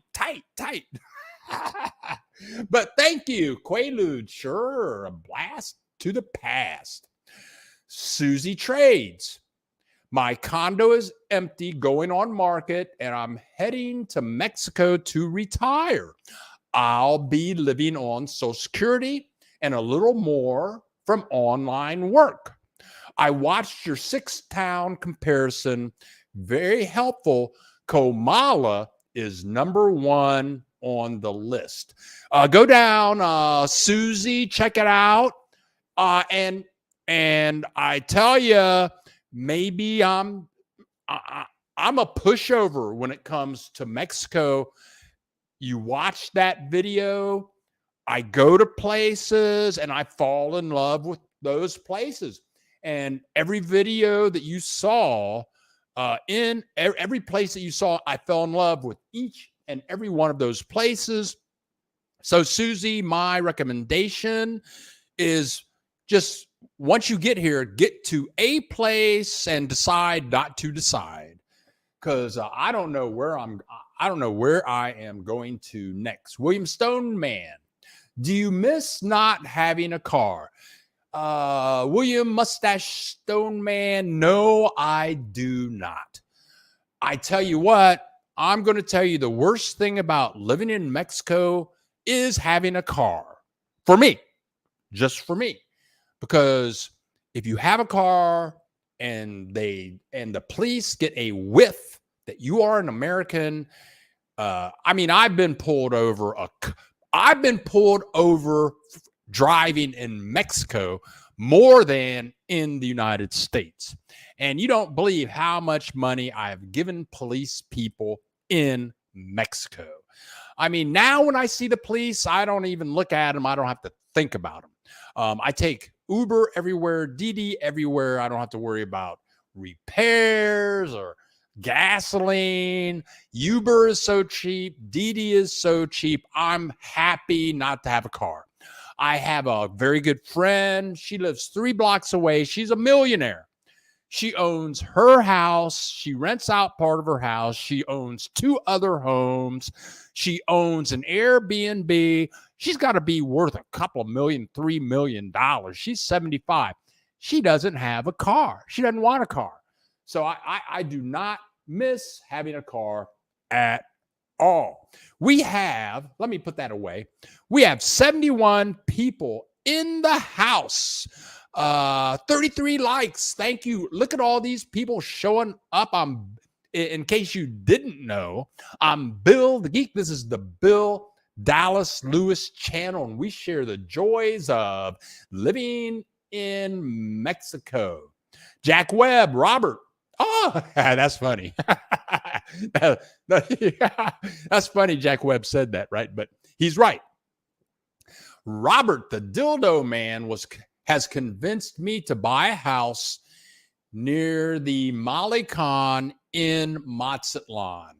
But thank you, Quaalude. Sure, a blast to the past. Susie Trades. My condo is empty, going on market, and I'm heading to Mexico to retire. I'll be living on Social Security and a little more from online work. I watched your 6-town comparison. Very helpful. Comala is number 1 on the list. Go down, Susie, check it out. And I tell you, maybe I'm a pushover when it comes to Mexico. You watch that video, I go to places and I fall in love with those places. And every video that you saw, in every place that you saw, I fell in love with each and every one of those places. So, Susie, my recommendation is just once you get here, get to a place and decide not to decide, because I don't know where I am going to next. William Stone Man, do you miss not having a car? William Mustache Stone Man, no, I do not. I tell you what, I'm going to tell you the worst thing about living in Mexico is having a car. For me, just for me. Because if you have a car and the police get a whiff that you are an American, I've been pulled over driving in Mexico more than in the United States. And you don't believe how much money I have given police people in Mexico. Now when I see the police, I don't even look at them. I don't have to think about them. I take Uber everywhere, Didi everywhere. I don't have to worry about repairs or gasoline. Uber is so cheap. Didi is so cheap. I'm happy not to have a car. I have a very good friend. She lives 3 blocks away. She's a millionaire. She owns her house. She rents out part of her house. She owns 2 other homes. She owns an Airbnb. She's got to be worth a couple of million, $3 million. She's 75. She doesn't have a car. She doesn't want a car. So I do not miss having a car at all. Let me put that away. We have 71 people in the house. 33 likes. Thank you. Look at all these people showing up. In case you didn't know, I'm Bill the Geek. This is the Bill Dallas Lewis channel, and we share the joys of living in Mexico. Jack Webb, Robert. Oh, that's funny. That's funny. Jack Webb said that, right? But he's right. Robert, the dildo man, has convinced me to buy a house near the Malecon in Mazatlan.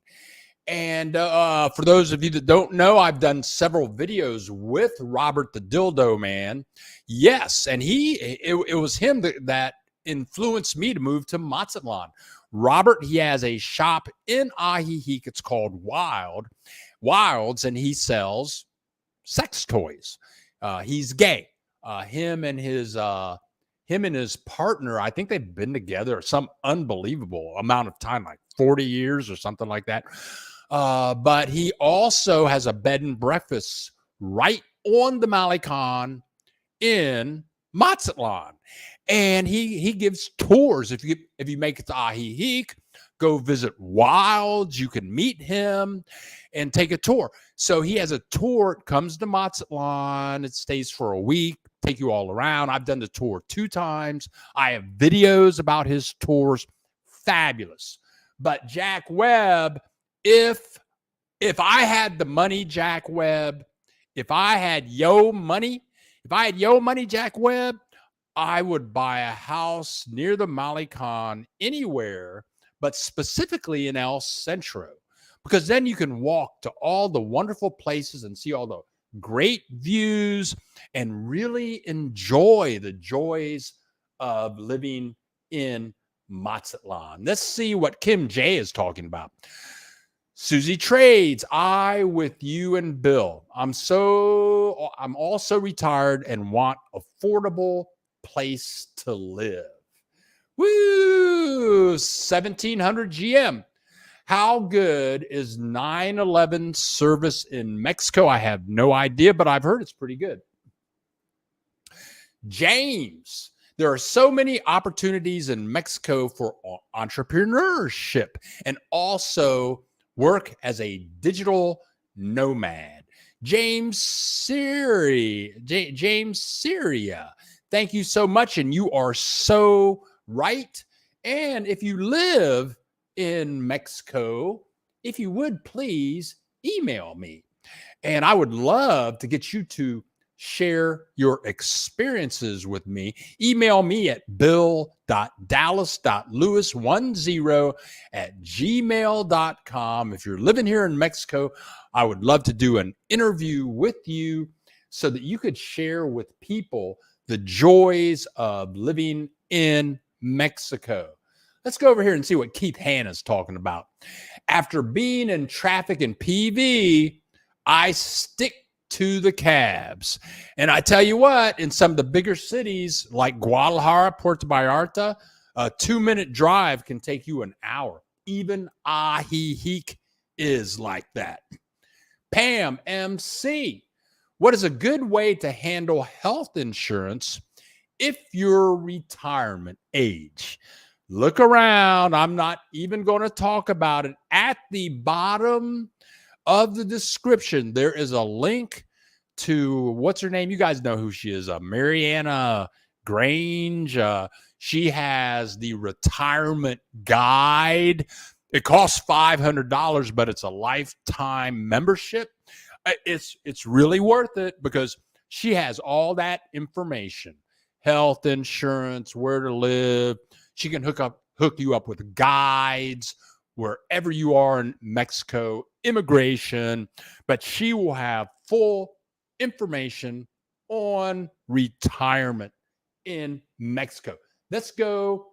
And for those of you that don't know, I've done several videos with Robert, the dildo man. Yes, and it was him that influenced me to move to Mazatlan. Robert, he has a shop in Ajijic. It's called Wilds, and he sells sex toys. He's gay. Him and his partner, I think they've been together some unbelievable amount of time, like 40 years or something like that. But he also has a bed and breakfast right on the Malecon in Mazatlan. And he gives tours. If you make it to Ajijic, go visit Wilds. You can meet him and take a tour. So he has a tour. It comes to Mazatlan. It stays for a week. Take you all around. I've done the tour 2 times. I have videos about his tours. Fabulous. But Jack Webb, if I had the money, Jack Webb, if I had yo money, Jack Webb, I would buy a house near the Malecon anywhere, but specifically in El Centro, because then you can walk to all the wonderful places and see all the great views and really enjoy the joys of living in Mazatlan. Let's see what Kim J is talking about. Susie Trades, I with you and Bill. I'm also retired and want affordable place to live. Woo! Ooh, 1700 GM. How good is 911 service in Mexico? I have no idea, but I've heard it's pretty good. James, there are so many opportunities in Mexico for entrepreneurship and also work as a digital nomad. James Syria, thank you so much. And you are so right. And if you live in Mexico, if you would please email me. And I would love to get you to share your experiences with me. Email me at bill.dallas.lewis10@gmail.com. If you're living here in Mexico, I would love to do an interview with you so that you could share with people the joys of living in Mexico. Let's go over here and see what Keith Hanna's talking about. After being in traffic in PV, I stick to the cabs. And I tell you what, in some of the bigger cities like Guadalajara, Puerto Vallarta, a 2-minute drive can take you an hour. Even Ajijic is like that. Pam MC, what is a good way to handle health insurance if you're retirement age? Look around. I'm not even going to talk about it. At the bottom of the description, there is a link to, what's her name? You guys know who she is. Mariana Grange. She has the retirement guide. It costs $500, but it's a lifetime membership. It's really worth it because she has all that information: health insurance, where to live. She can hook you up with guides wherever you are in Mexico, immigration, but she will have full information on retirement in Mexico. Let's go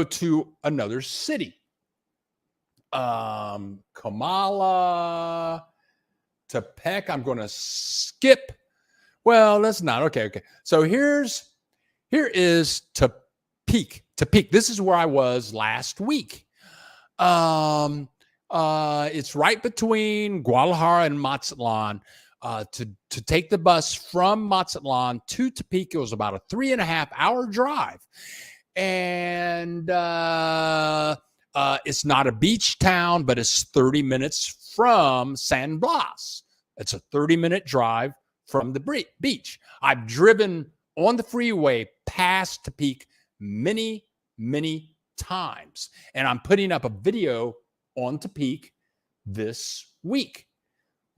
to another city. Kamala, Tepec. I'm going to skip. Well, that's not okay. So here is Tepic. This is where I was last week. It's right between Guadalajara and Mazatlan. To take the bus from Mazatlan to Tepic, it was about a 3.5-hour drive. And it's not a beach town, but it's 30 minutes from San Blas. It's a 30-minute drive from the beach. I've driven on the freeway past Tepic many, many times. And I'm putting up a video on Tepic this week.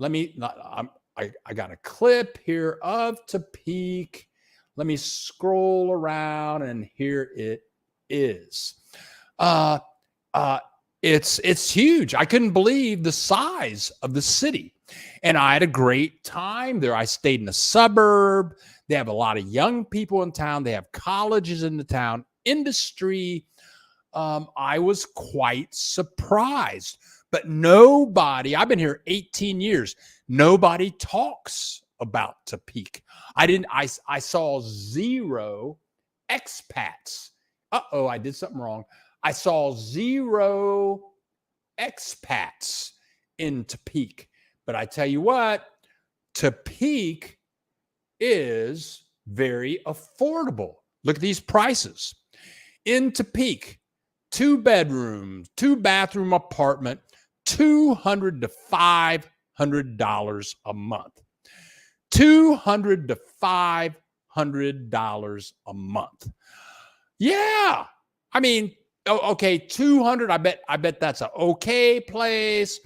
I got a clip here of Tepic. Let me scroll around, and here it is. It's huge. I couldn't believe the size of the city. And I had a great time there. I stayed in a suburb. They have a lot of young people in town. They have colleges in the town, industry. I was quite surprised, but nobody, I've been here 18 years. Nobody talks about Tepic. I saw 0 expats. I did something wrong. I saw 0 expats in Tepic. But I tell you what, Tepic is very affordable. Look at these prices. In Tepic, 2 bedrooms, 2 bathroom apartment, $200 to $500 a month. $200 to $500 a month. Yeah. I mean, okay, 200. I bet that's an okay place.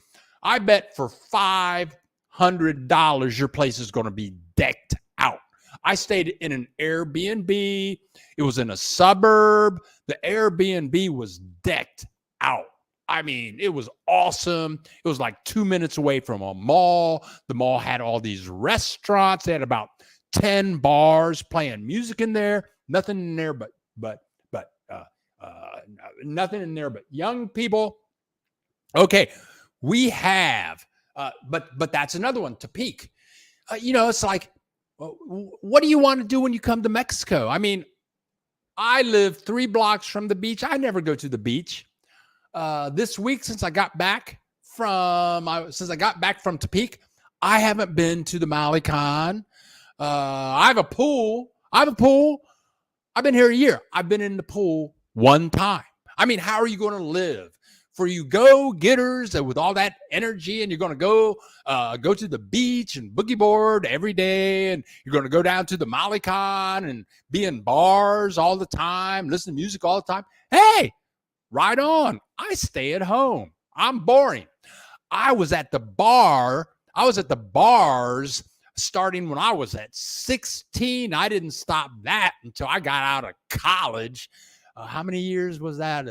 I bet for $500 your place is going to be decked out. I stayed in an Airbnb. It was in a suburb. The Airbnb was decked out. I mean, it was awesome. It was like 2 minutes away from a mall. The mall had all these restaurants. They had about 10 bars playing music in there. Nothing in there but nothing in there but young people. Okay, we have, but that's another one, Tepic. It's like, what do you want to do when you come to Mexico? I mean, I live 3 blocks from the beach. I never go to the beach. This week, since I got back from Topeka, I haven't been to the Malecon. I have a pool. I've been here a year. I've been in the pool one time. I mean, how are you going to live? For you go-getters with all that energy, and you're going to go to the beach and boogie board every day, and you're going to go down to the Malecon and be in bars all the time, listen to music all the time. Hey, right on. I stay at home. I'm boring. I was at the bars starting when I was at 16. I didn't stop that until I got out of college. How many years was that?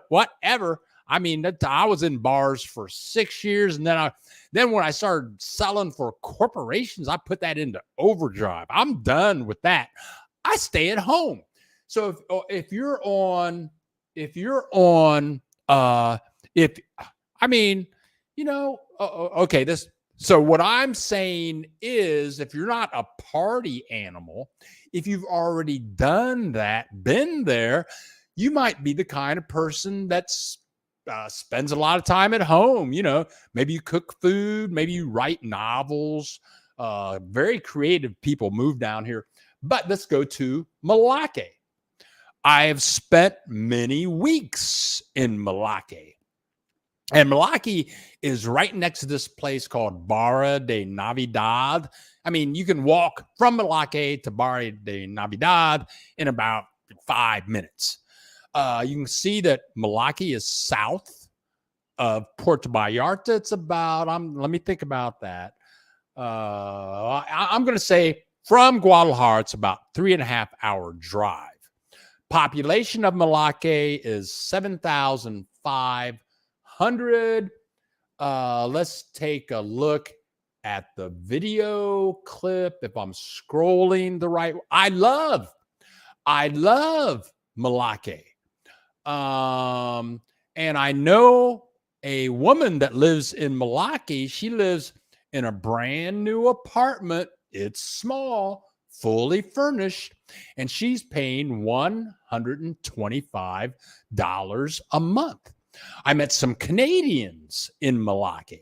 Whatever. I mean, I was in bars for 6 years, and then when I started selling for corporations, I put that into overdrive. I'm done with that. I stay at home. So if you're on, okay, so what I'm saying is, if you're not a party animal, if you've already done that, been there, you might be the kind of person that's spends a lot of time at home. Maybe you cook food, maybe you write novels. Very creative people move down here. But let's go to Malake. I have spent many weeks in Malake. And Malaki is right next to this place called Barra de Navidad. I mean, you can walk from Malake to Barra de Navidad in about 5 minutes. You can see that Malaki is south of Puerto Vallarta. It's about, let me think about that. I'm going to say from Guadalajara, it's about 3.5 hour drive. Population of Malake is 7,500. Let's take a look at the video clip. If I'm scrolling the right, I love Malake. And I know a woman that lives in Malake. She lives in a brand new apartment. It's small, fully furnished, and she's paying $125 a month. I met some Canadians in Malake.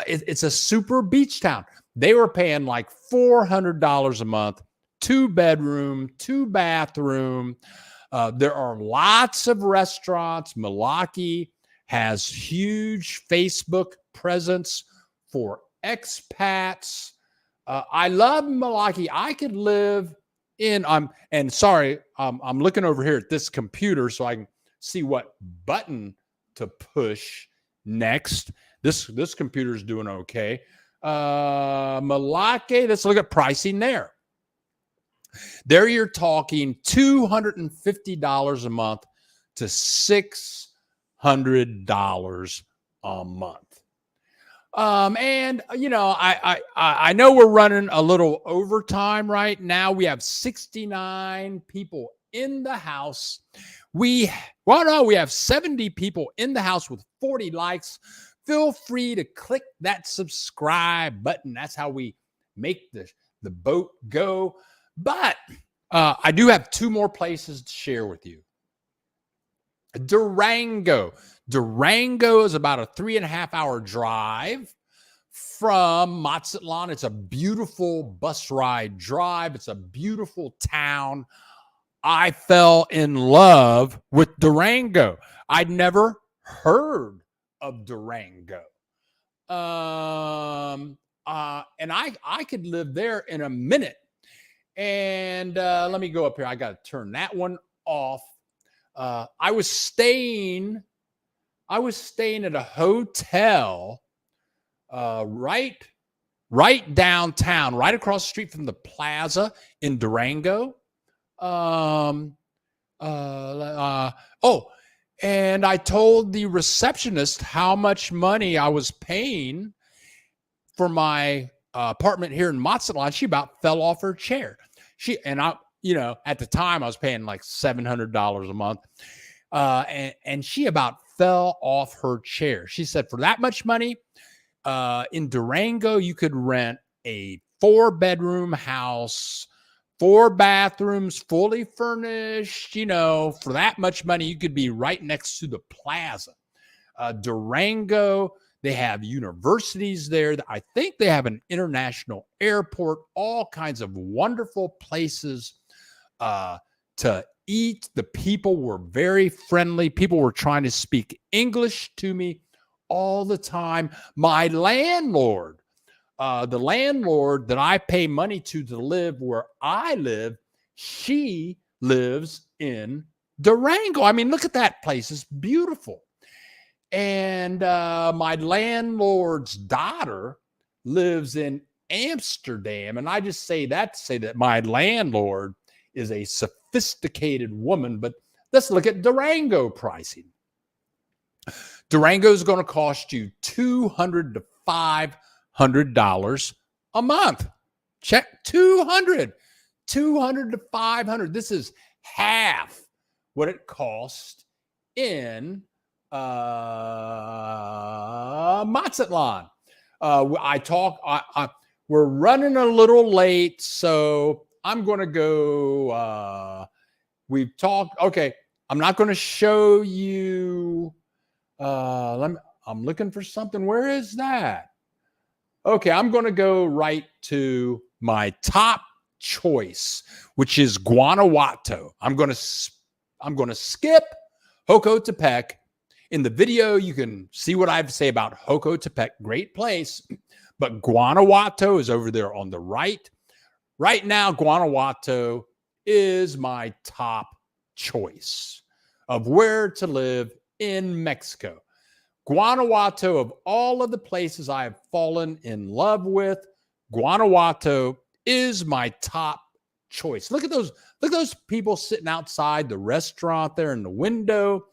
It's a super beach town. They were paying like $400 a month, 2-bedroom, 2-bathroom. There are lots of restaurants. Malake has huge Facebook presence for expats. I love Malake. I could live in. I'm looking over here at this computer so I can see what button to push next. This computer is doing okay. Malake, let's look at pricing there. There you're talking $250 a month to $600 a month. And I know we're running a little overtime right now. We have 69 people in the house. We have 70 people in the house with 40 likes. Feel free to click that subscribe button. That's how we make the boat go. But I do have 2 more places to share with you. Durango is about a 3.5 hour drive from Mazatlan. It's a beautiful bus ride drive. It's a beautiful town. I fell in love with Durango. I'd never heard of Durango. And I could live there in a minute. And let me go up here. I got to turn that one off. I was staying at a hotel right downtown, right across the street from the plaza in Durango. And I told the receptionist how much money I was paying for my apartment here in Mazatlan. She about fell off her chair. At the time I was paying like $700 a month. And she about fell off her chair. She said, for that much money, in Durango, you could rent a 4-bedroom house 4 bathrooms, fully furnished. For that much money, you could be right next to the plaza. Durango, they have universities there. I think they have an international airport, all kinds of wonderful places to eat. The people were very friendly. People were trying to speak English to me all the time. My landlord, the landlord that I pay money to live where I live, she lives in Durango. I mean, look at that place. It's beautiful. And my landlord's daughter lives in Amsterdam. And I just say that to say that my landlord is a sophisticated woman. But let's look at Durango pricing. Durango is going to cost you $200 to $500 a month. Check $200 to $500. This is half what it cost in Mazatlan. We're running a little late, so I'm going to go. We've talked. Okay, I'm not going to show you. I'm looking for something. Where is that? Okay, I'm going to go right to my top choice, which is Guanajuato. I'm going to skip Jocotepec. In the video, you can see what I have to say about Jocotepec. Great place, but Guanajuato is over there on the right. Right now, Guanajuato is my top choice of where to live in Mexico. Guanajuato, of all of the places I have fallen in love with, Guanajuato is my top choice. Look at those people sitting outside the restaurant there in the window.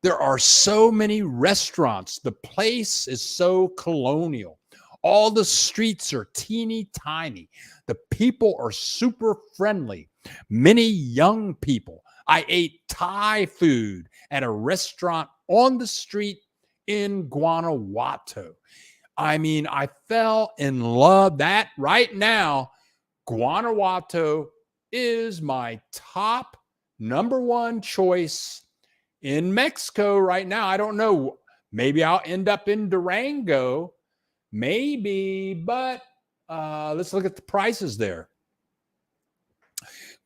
There are so many restaurants. The place is so colonial. All the streets are teeny tiny. The people are super friendly. Many young people. I ate Thai food at a restaurant on the street in Guanajuato. I mean, I fell in love. That right now, Guanajuato is my top number one choice in Mexico right now. I don't know. Maybe I'll end up in Durango. Maybe, but let's look at the prices there.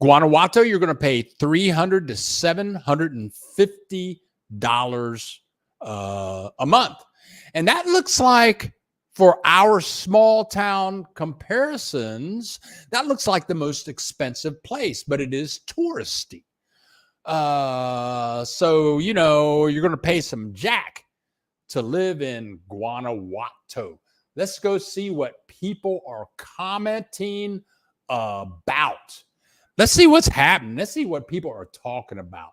Guanajuato, you're going to pay $300 to $750 a month. And that looks like, for our small town comparisons, that looks like the most expensive place, but it is touristy. So, you're going to pay some jack to live in Guanajuato. Let's go see what people are commenting about. Let's see what's happening. Let's see what people are talking about.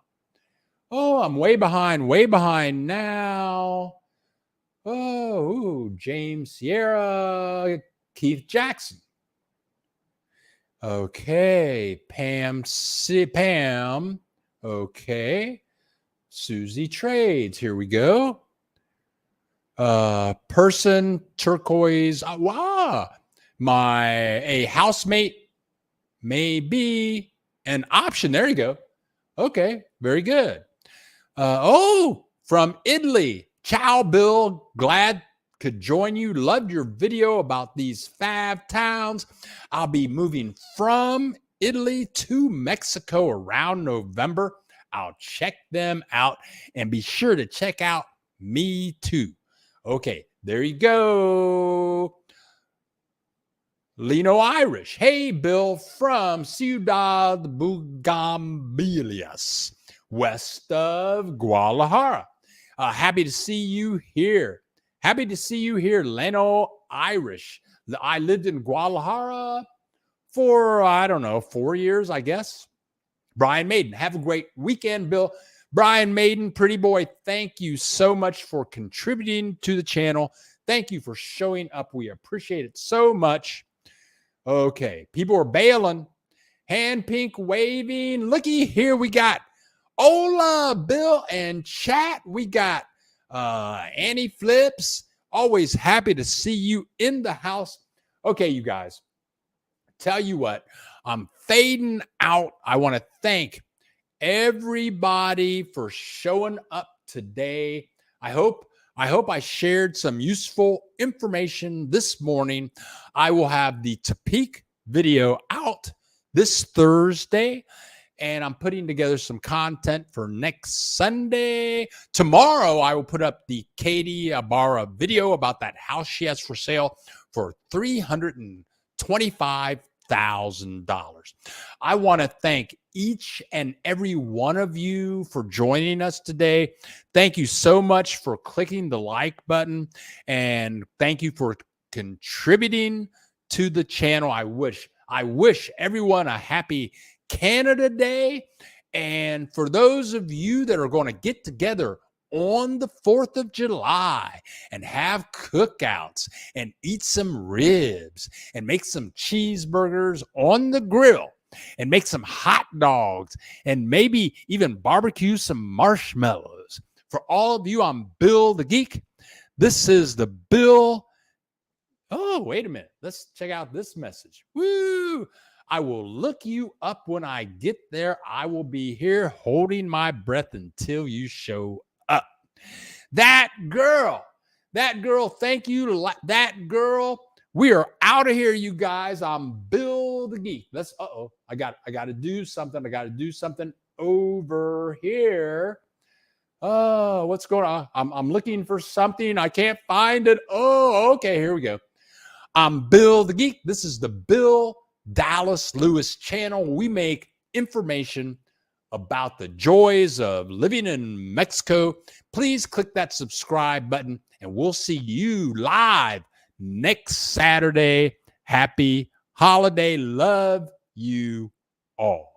Oh, I'm way behind now. Oh, James Sierra, Keith Jackson. Okay, Pam. Okay, Susie Trades. Here we go. Person turquoise. Wow, a housemate may be an option. There you go. Okay, very good. From Italy. Ciao, Bill. Glad could join you. Loved your video about these 5 towns. I'll be moving from Italy to Mexico around November. I'll check them out and be sure to check out me too. Okay, there you go. Lino Irish. Hey, Bill, from Ciudad Bugambilias, west of Guadalajara. Happy to see you here. Leno Irish. I lived in Guadalajara for, 4 years, I guess. Brian Maiden. Have a great weekend, Bill. Brian Maiden, pretty boy, thank you so much for contributing to the channel. Thank you for showing up. We appreciate it so much. Okay, people are bailing. Hand pink waving. Looky here, we got Ola, Bill, and chat. We got Annie Flips. Always happy to see you in the house. Okay, you guys, tell you what, I'm fading out. I want to thank everybody for showing up today. I hope I shared some useful information this morning. I will have the Tepic video out this Thursday, and I'm putting together some content for next Sunday. Tomorrow, I will put up the Katie Ibarra video about that house she has for sale for $325,000. I want to thank each and every one of you for joining us today. Thank you so much for clicking the like button, and thank you for contributing to the channel. I wish everyone a happy Canada Day. And for those of you that are going to get together on the 4th of July and have cookouts and eat some ribs and make some cheeseburgers on the grill and make some hot dogs and maybe even barbecue some marshmallows. For all of you, I'm Bill the Geek. This is the Bill. Oh, wait a minute. Let's check out this message. Woo! I will look you up when I get there. I will be here holding my breath until you show up. That girl, thank you to that girl. We are out of here, you guys. I'm Bill the Geek. I got to do something. I got to do something over here. Oh, what's going on? I'm looking for something. I can't find it. Oh, okay, here we go. I'm Bill the Geek. This is the Bill Dallas Lewis channel. We make information about the joys of living in Mexico. Please click that subscribe button, and we'll see you live next Saturday. Happy holiday. Love you all.